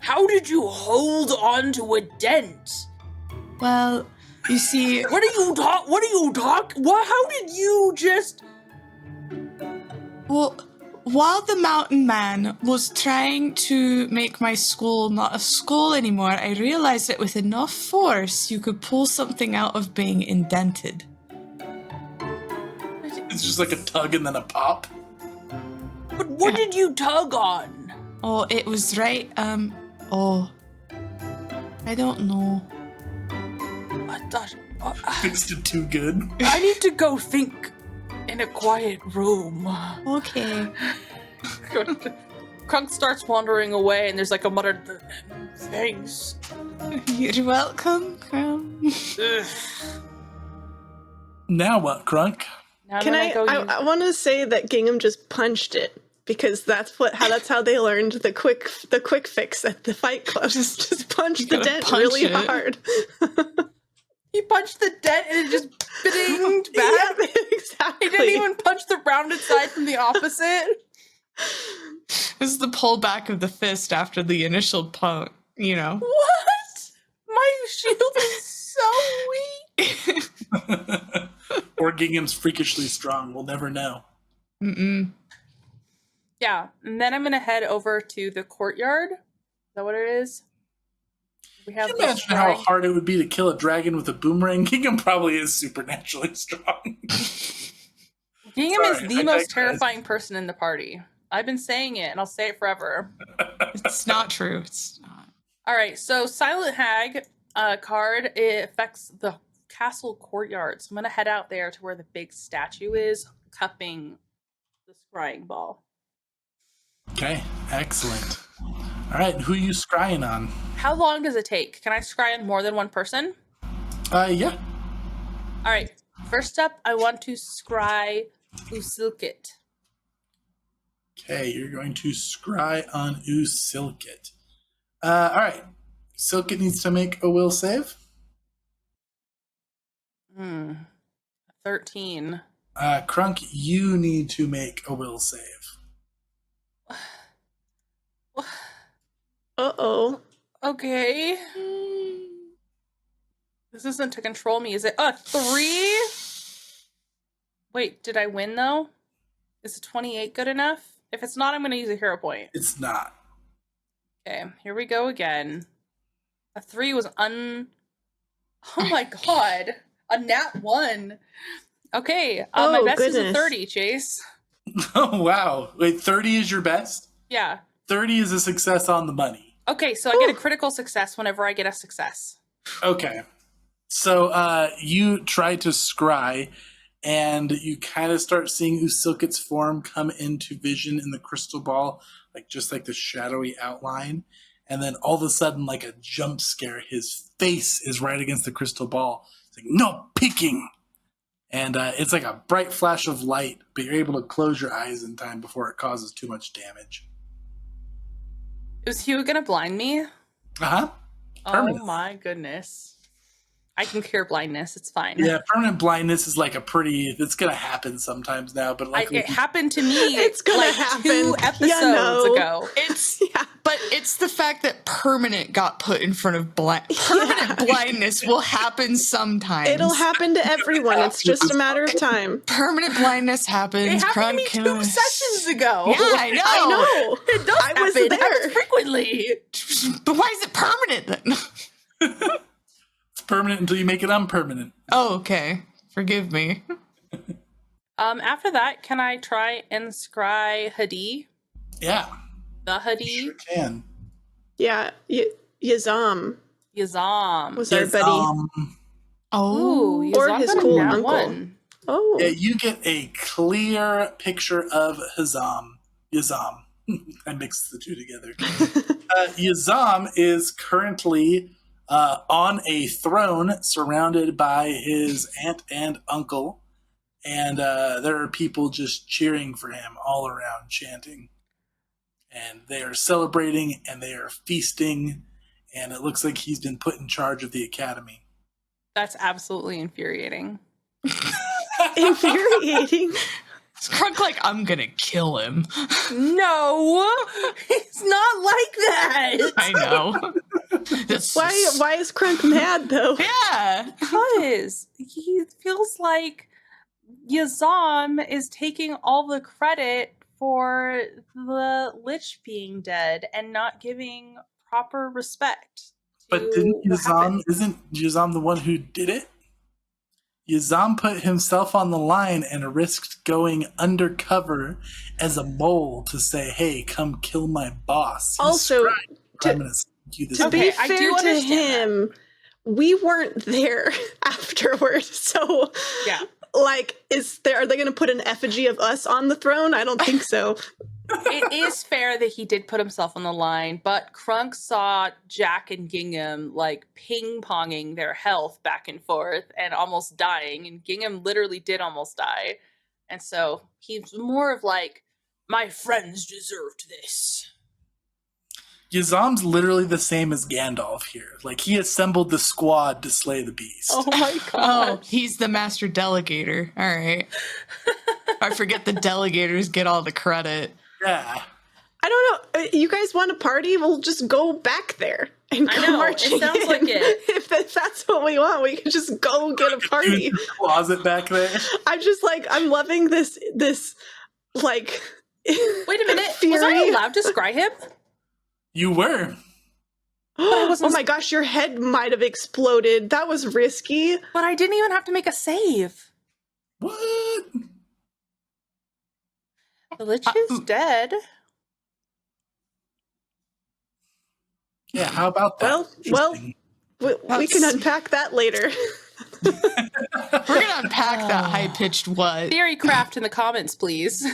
How did you hold on to a dent? Well, you see... What are you talking? What? How did you just... Well, while the mountain man was trying to make my skull not a skull anymore, I realized that with enough force, you could pull something out of being indented. It's just like a tug and then a pop. But what did you tug on? Oh, it was right, I don't know. I thought... Fixed it too good. I need to go think in a quiet room. Okay. Krunk starts wandering away, and there's like a muttered, thanks. You're welcome, Crumb. Ugh. Now what, Krunk? Now Can I want to say that Gingham just punched it because that's how they learned the quick fix at the fight club. Just punch the dent punch really it. hard. He punched the dent and it just binged back. Yeah, exactly. He didn't even punch the rounded side from the opposite. This is the pullback of the fist after the initial punk, you know. What? My shield is so weak. Or Gingham's freakishly strong. We'll never know. Mm-mm. Yeah, and then I'm gonna head over to the courtyard. Is that what it is? We have. Can you imagine how hard it would be to kill a dragon with a boomerang? Gingham probably is supernaturally strong. Gingham is Sorry, the I most digress. terrifying person in the party. I've been saying it, and I'll say it forever. It's not true. It's not. All right, so Silent Hag card, it affects the castle courtyard. So I'm gonna head out there to where the big statue is, cupping the scrying ball. Okay, excellent. All right, who are you scrying on? How long does it take? Can I scry on more than one person? Yeah. All right. First up, I want to scry Usilkit. Okay, you're going to scry on Usilkit. All right. Silkit needs to make a will save. 13. Krunk, you need to make a will save. Uh-oh. Okay. This isn't to control me, is it? 3? Wait, did I win though? Is a 28 good enough? If it's not, I'm going to use a hero point. It's not. Okay, here we go again. A 3 was Oh my god. A nat 1. Okay, my best is a goodness. 30, Chase. Oh, wow. Wait, 30 is your best? Yeah. 30 is a success on the money. Okay, so I get a critical success whenever I get a success. Okay. So you try to scry, and you kind of start seeing Usilkit's form come into vision in the crystal ball, just like the shadowy outline. And then all of a sudden, like a jump scare, his face is right against the crystal ball. It's like, no peeking! And it's like a bright flash of light, but you're able to close your eyes in time before it causes too much damage. Is Hugh gonna blind me? Uh-huh. Permanent. Oh my goodness. I can cure blindness. It's fine. Yeah, permanent blindness is like it's gonna happen sometimes now, but It happened to me It's gonna like happen. 2 episodes ago. But it's the fact that permanent got put in front of permanent blindness will happen sometimes. It'll happen to everyone. It's just a matter of time. Permanent blindness happens. It happened to me 2 sessions ago. Yeah, I know. I know. It does I was happen. It there. happens frequently. But why is it permanent then? it's permanent until you make it unpermanent. Oh, okay. Forgive me. After that, can I try and scry Hadi? Yeah, The Hadi? sure can. Yeah, Yazam Yazam. was our buddy. Oh. Ooh, Or Yazam his got a cool nat uncle. 1. Oh, Yeah, you get a clear picture of Yazam. I mixed the two together. Yazam is currently on a throne surrounded by his aunt and uncle. And there are people just cheering for him all around, chanting. And they are celebrating and they are feasting. And it looks like he's been put in charge of the academy. That's absolutely infuriating. infuriating. It's Krunk like, I'm gonna kill him. No! It's not like that! I know. Why is Krunk mad though? Yeah. Because he feels like Yazam is taking all the credit for the Lich being dead and not giving proper respect. But isn't Yazam the one who did it? Yazam put himself on the line and risked going undercover as a mole to say, hey, come kill my boss. He's Also, I'm going to sneak you this to way." be I do fair to understand him, we weren't there afterward. So, Yeah. like, are they going to put an effigy of us on the throne? I don't think so. It is fair that he did put himself on the line, but Krunk saw Jack and Gingham like ping-ponging their health back and forth and almost dying, and Gingham literally did almost die. And so he's more of like, my friends deserved this. Yazam's literally the same as Gandalf here. Like, he assembled the squad to slay the beast. Oh my Oh, god. he's the master delegator. All right. I forget the delegators get all the credit. Yeah. I don't know. You guys want a party? We'll just go back there and I go know, it marching sounds in. like it. If that's what we want, we can just go get a party. Use the closet back there. I'm loving this like. Wait a minute, fury. was I allowed to scry him? You were. Oh my gosh, your head might have exploded. That was risky. But I didn't even have to make a save. What? The Lich is dead. Yeah, how about that? Well, Interesting. we can unpack that later. We're gonna unpack that high-pitched what. Theory craft in the comments, please.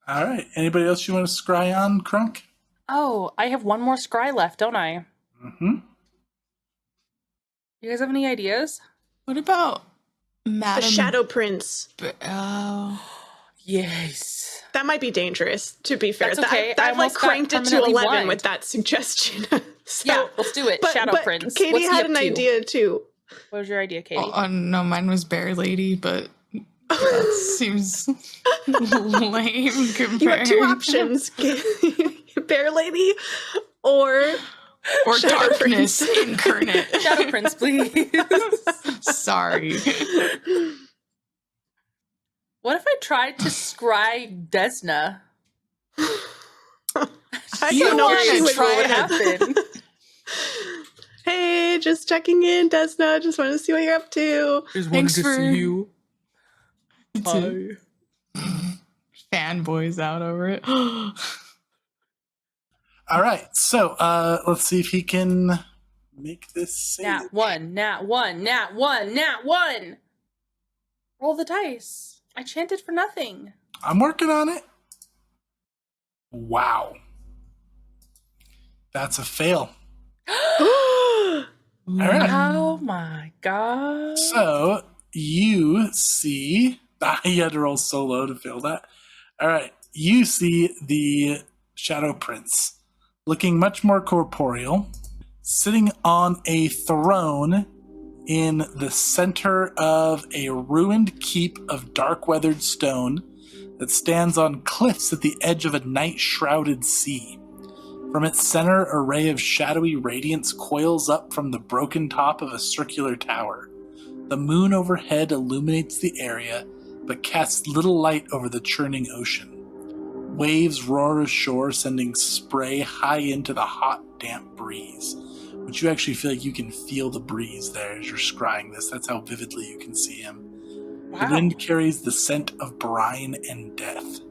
All right. Anybody else you want to scry on, Krunk? Oh, I have one more scry left, don't I? Mm-hmm. You guys have any ideas? What about The Madam Shadow Prince. Oh. Yes. That might be dangerous, to be fair. That's okay. I've like almost got cranked it to permanently 11 blind. with that suggestion. So, Yeah, let's do it. Shadow Prince. Katie What's he had up an to? idea too. What was your idea, Katie? Oh, no, mine was Bear Lady, but that seems lame compared. You have two options: Bear Lady or Shadow darkness incarnate. Shadow Prince, please. Sorry. What if I tried to scry Desna? I You don't know wanna if she would try roll it it. happen. Hey, just checking in, Desna. Just want to see what you're up to. Just Thanks wanted to for- see you. Fanboys out over it. All right. So let's see if he can make this save. Nat 1, nat 1, nat 1, nat 1. Roll the dice. I chanted for nothing. I'm working on it. Wow. That's a fail. All right. Oh my god. So you see, you had to roll solo to fail that. All right. you see the Shadow Prince looking much more corporeal, sitting on a throne in the center of a ruined keep of dark weathered stone that stands on cliffs at the edge of a night-shrouded sea. From its center, a ray of shadowy radiance coils up from the broken top of a circular tower. The moon overhead illuminates the area, but casts little light over the churning ocean. Waves roar ashore, sending spray high into the hot, damp breeze. But you actually feel like you can feel the breeze there as you're scrying this. That's how vividly you can see him. Wow. The wind carries the scent of brine and death.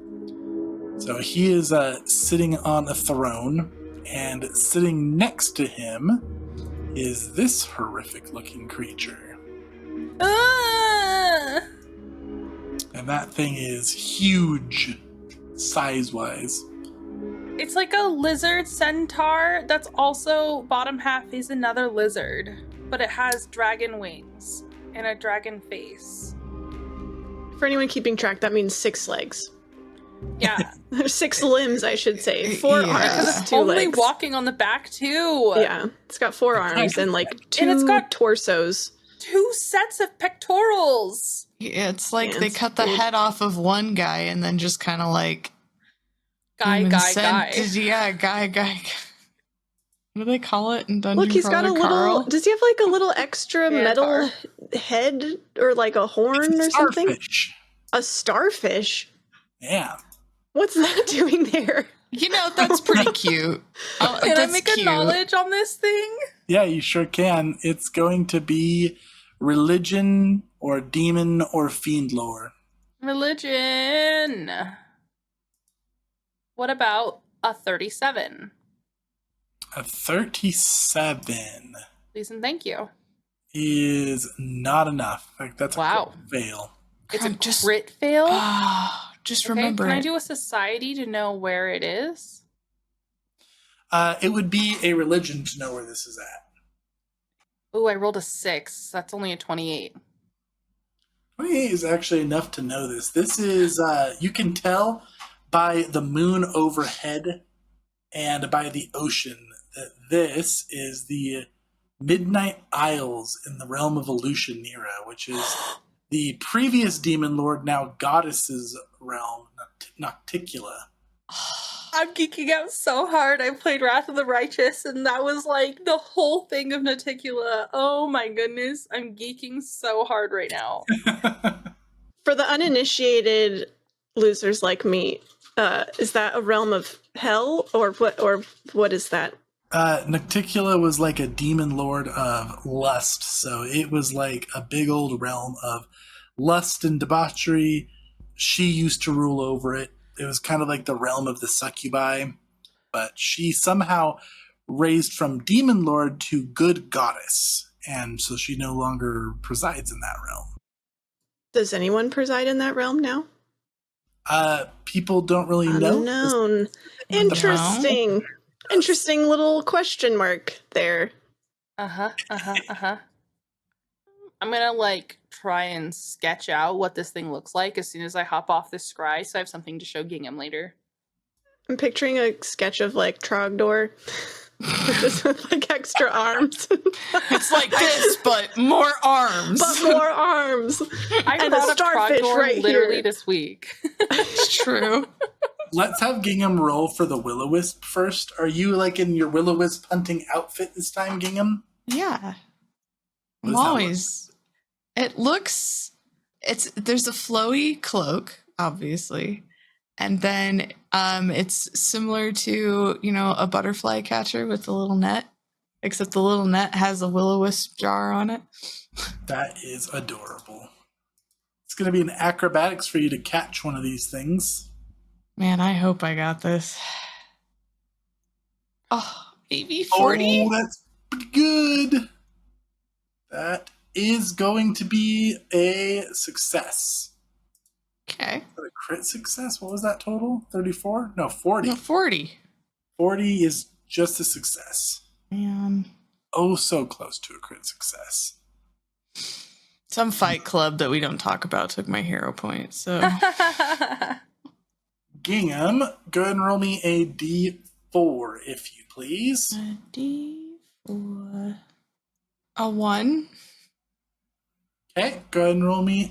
So he is sitting on a throne, and sitting next to him is this horrific-looking creature. Ah! And that thing is huge, size-wise. It's like a lizard centaur that's also bottom half is another lizard, but it has dragon wings and a dragon face. For anyone keeping track, that means 6 legs. Yeah, There's 6 limbs, I should say. 4 Yeah. arms, 2 only legs. walking on the back too. Yeah, it's got 4 arms and like 2 And it's got- torsos. 2 sets of pectorals. Yeah, it's like they Hands. cut the head off of one guy and then just kind of like Guy. Yeah, guy. What do they call it in Dungeon Look, he's got a Crawler, little. Carl? Does he have like a little extra Yeah, metal Carl. head or like a horn It's or a something? starfish. A starfish? Yeah. What's that doing there? You know, that's pretty cute. Can I That's make cute. a knowledge on this thing? Yeah, you sure can. It's going to be religion or demon or fiend lore. Religion. What about a 37? A 37 Please and thank you. is not enough. Like, that's a Wow. crit fail. It's a Krunk, just- crit fail. Just Okay, remember can I it. do a society to know where it is? It would be a religion to know where this is at. Ooh, I rolled a 6. That's only a 28. 28 is actually enough to know this. This is, you can tell by the moon overhead and by the ocean that this is the Midnight Isles in the realm of Elutionera, which is the previous demon lord, now goddess's realm, Nocticula. I'm geeking out so hard. I played Wrath of the Righteous, and that was like the whole thing of Naticula. Oh my goodness. I'm geeking so hard right now. For the uninitiated losers like me, is that a realm of hell or what? Or what is that? Nocticula was like a demon lord of lust, so it was like a big old realm of lust and debauchery. She used to rule over it. It was kind of like the realm of the succubi, but she somehow raised from demon lord to good goddess, and so she no longer presides in that realm. Does anyone preside in that realm now? People don't really know. Unknown. Interesting. Interesting little question mark there. I'm gonna like try and sketch out what this thing looks like as soon as I hop off this scry, so I have something to show Gingham later. I'm picturing a sketch of like Trogdor, just with like extra arms, It's like this, but more arms. but more arms. I And a brought up starfish Trogdor right literally here. this week. It's true. Let's have Gingham roll for the Will-O-Wisp first. Are you like in your Will-O-Wisp hunting outfit this time, Gingham? Yeah. What I'm does that always. It looks. There's a flowy cloak, obviously, and then it's similar to a butterfly catcher with a little net, except the little net has a will-o-wisp jar on it. That is adorable. It's going to be an acrobatics for you to catch one of these things. Man, I hope I got this. Oh, maybe 40. Oh, that's pretty good. That is going to be a success. Okay. Is that a crit success? What was that total? 34? No, 40. No, 40. 40 is just a success. Man. Oh, so close to a crit success. Some fight club that we don't talk about took my hero point, so Gingham, go ahead and roll me a d4, if you please. A D4. A 1. Okay, go ahead and roll me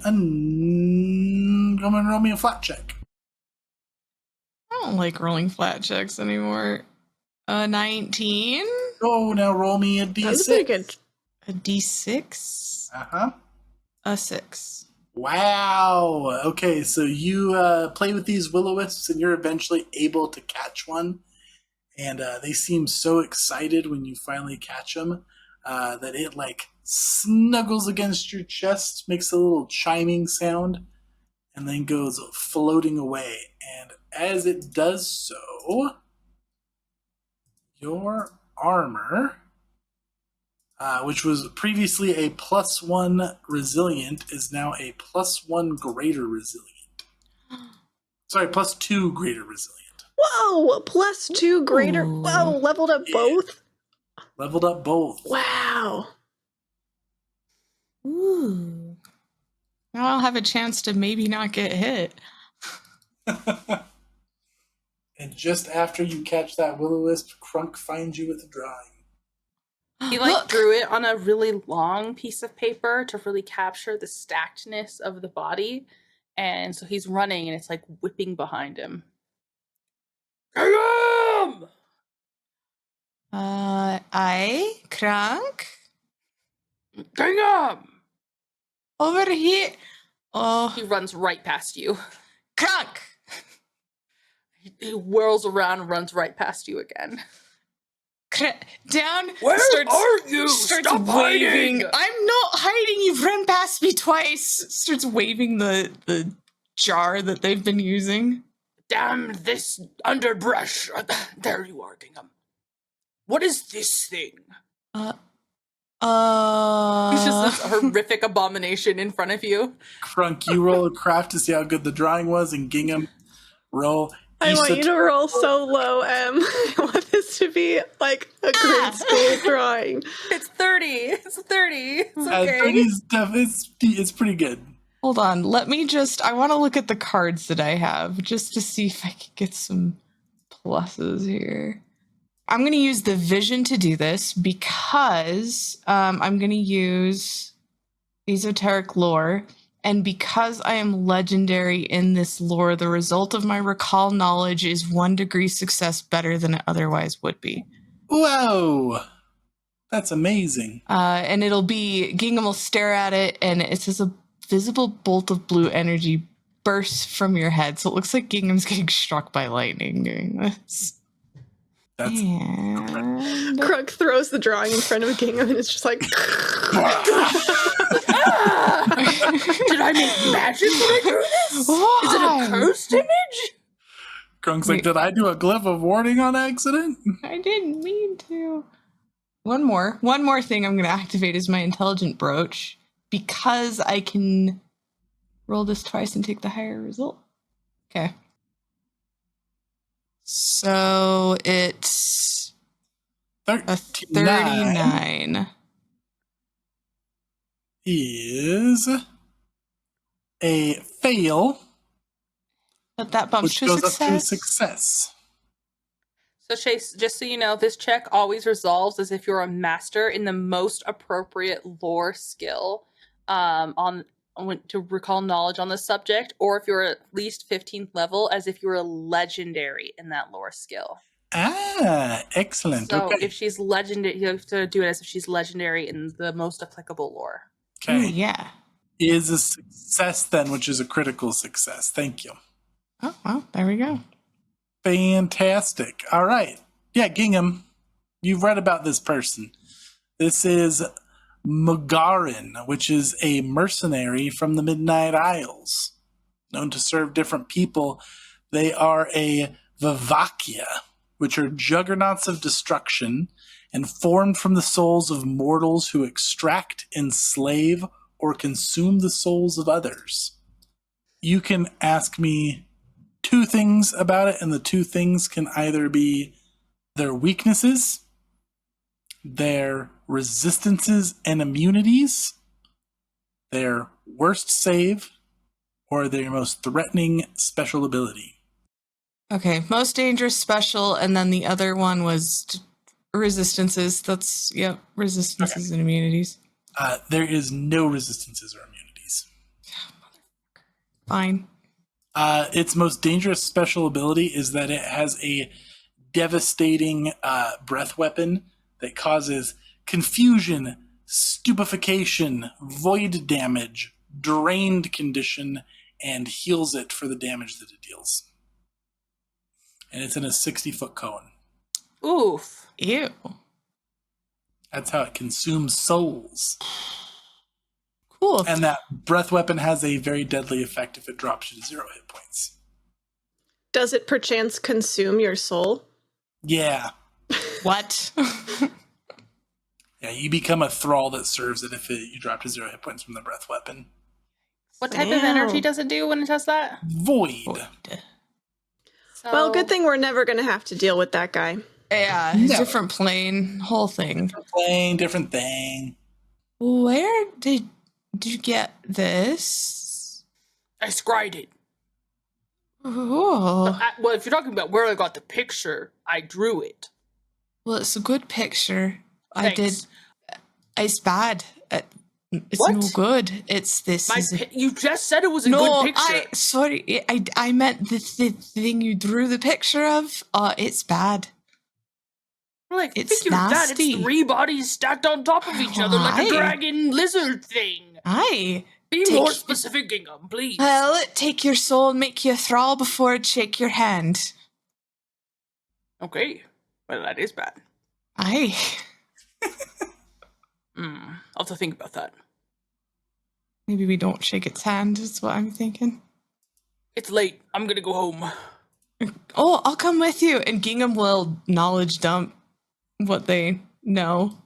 a flat check. I don't like rolling flat checks anymore. A 19. Oh, now roll me a That's pretty d6. good. A D6. Uh-huh. A 6. Wow. Okay, so you play with these will-o-wisps and you're eventually able to catch one. And they seem so excited when you finally catch them that it like snuggles against your chest, makes a little chiming sound, and then goes floating away. And as it does so, your armor, which was previously a +1 resilient, is now a +1 greater resilient. Sorry, +2 greater resilient. Whoa, +2 greater. Ooh. Whoa, leveled up both. Leveled up both. Wow. Ooh. Now I'll have a chance to maybe not get hit. And just after you catch that will-o-wisp, Krunk finds you with a drawing. He like Look! drew it on a really long piece of paper to really capture the stackedness of the body. And so he's running and it's like whipping behind him. Gingham! Krunk? Gingham! Over here. Oh, He runs right past you. Krunk! He whirls around and runs right past you again. Down. Where are you? Starts Stop waving. hiding! I'm not hiding. You've run past me twice. Starts waving the jar that they've been using. Damn this underbrush! There you are, Gingham. What is this thing? It's just this horrific abomination in front of you. Krunk, you roll a craft to see how good the drawing was, and Gingham, roll. I want you to roll so low, Em. I want this to be like a grade school drawing. It's 30. It's 30. It's okay. 30 stuff. It's pretty good. Hold on. Let me just. I want to look at the cards that I have just to see if I can get some pluses here. I'm going to use the vision to do this because I'm going to use esoteric lore. And because I am legendary in this lore, the result of my recall knowledge is 1 degree success better than it otherwise would be. Whoa. That's amazing. And it'll be, Gingham will stare at it, and it says a visible bolt of blue energy bursts from your head. So it looks like Gingham's getting struck by lightning doing this. That's And Krunk throws the drawing in front of Gingham and it's just like. Did I make magic when I drew this? Is it a cursed image? Krunk's like, did I do a glyph of warning on accident? I didn't mean to. One more thing I'm going to activate is my intelligent brooch because I can roll this twice and take the higher result. Okay. So it's a 39. Is a fail, But that bumps which to goes success. up to success. So Chase, just so you know, this check always resolves as if you're a master in the most appropriate lore skill to recall knowledge on the subject, or if you're at least 15th level, as if you're a legendary in that lore skill. Ah, excellent. So Okay. if she's legendary, you have to do it as if she's legendary in the most applicable lore. Okay. Ooh, yeah. Is a success then, which is a critical success. Thank you. Oh, well, there we go. Fantastic. All right. Yeah, Gingham, you've read about this person. This is Mugarin, which is a mercenary from the Midnight Isles, known to serve different people. They are a Vivakia, which are juggernauts of destruction and formed from the souls of mortals who extract, enslave, or consume the souls of others. You can ask me 2 things about it, and the 2 things can either be their weaknesses, their resistances and immunities, their worst save, or their most threatening special ability. Okay, most dangerous special, and then the other one was resistances. That's, resistances and immunities. There is no resistances or immunities. Fine. Its most dangerous special ability is that it has a devastating breath weapon that causes confusion, stupefaction, void damage, drained condition, and heals it for the damage that it deals. And it's in a 60-foot cone. Oof. Ew. That's how it consumes souls. Cool. And that breath weapon has a very deadly effect if it drops you to 0 hit points. Does it perchance consume your soul? Yeah. What? Yeah, you become a thrall that serves it if you drop to 0 hit points from the breath weapon. What type of energy does it do when it does that? Void. So, Well, good thing we're never going to have to deal with that guy. Yeah, No. different plane, whole thing. Different thing. Where did you get this? I scried it. Oh, Well, if you're talking about where I got the picture, I drew it. well, it's a good picture. Thanks. It's bad. It's What? no good. It's this. You just said it was a No, good picture. sorry. I meant the thing you drew the picture of. It's bad. Like, It's figure that. nasty. It's 3 bodies stacked on top of each other like a Why? dragon lizard thing. Aye. Be Take- more specific, Gingham, please. Well, take your soul and make you a thrall before it shake your hand. Okay. Well, that is bad. Aye. I'll have to think about that. Maybe we don't shake its hand, is what I'm thinking. It's late. I'm gonna go home. Oh, I'll come with you. And Gingham will knowledge dump what they know.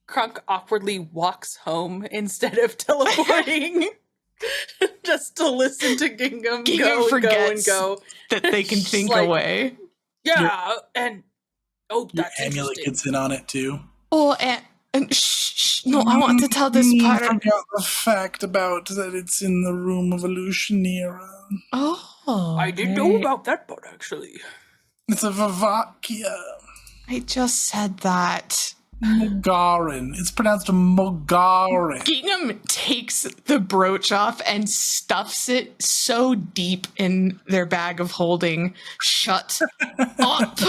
Krunk awkwardly walks home instead of teleporting. Just to listen to Gingham Gingham go and go and forgets go. that they can think Like- away. Yeah, and... Oh, Your that's amulet interesting. gets in on it too. Oh, and shh. No, I want to tell this You part. forgot the fact about that it's in the room of Illusionera. Oh, I didn't know about that part, actually. It's a Vavakia. I just said that. Mogarin. It's pronounced Mogarin. Gingham takes the brooch off and stuffs it so deep in their bag of holding. Shut up.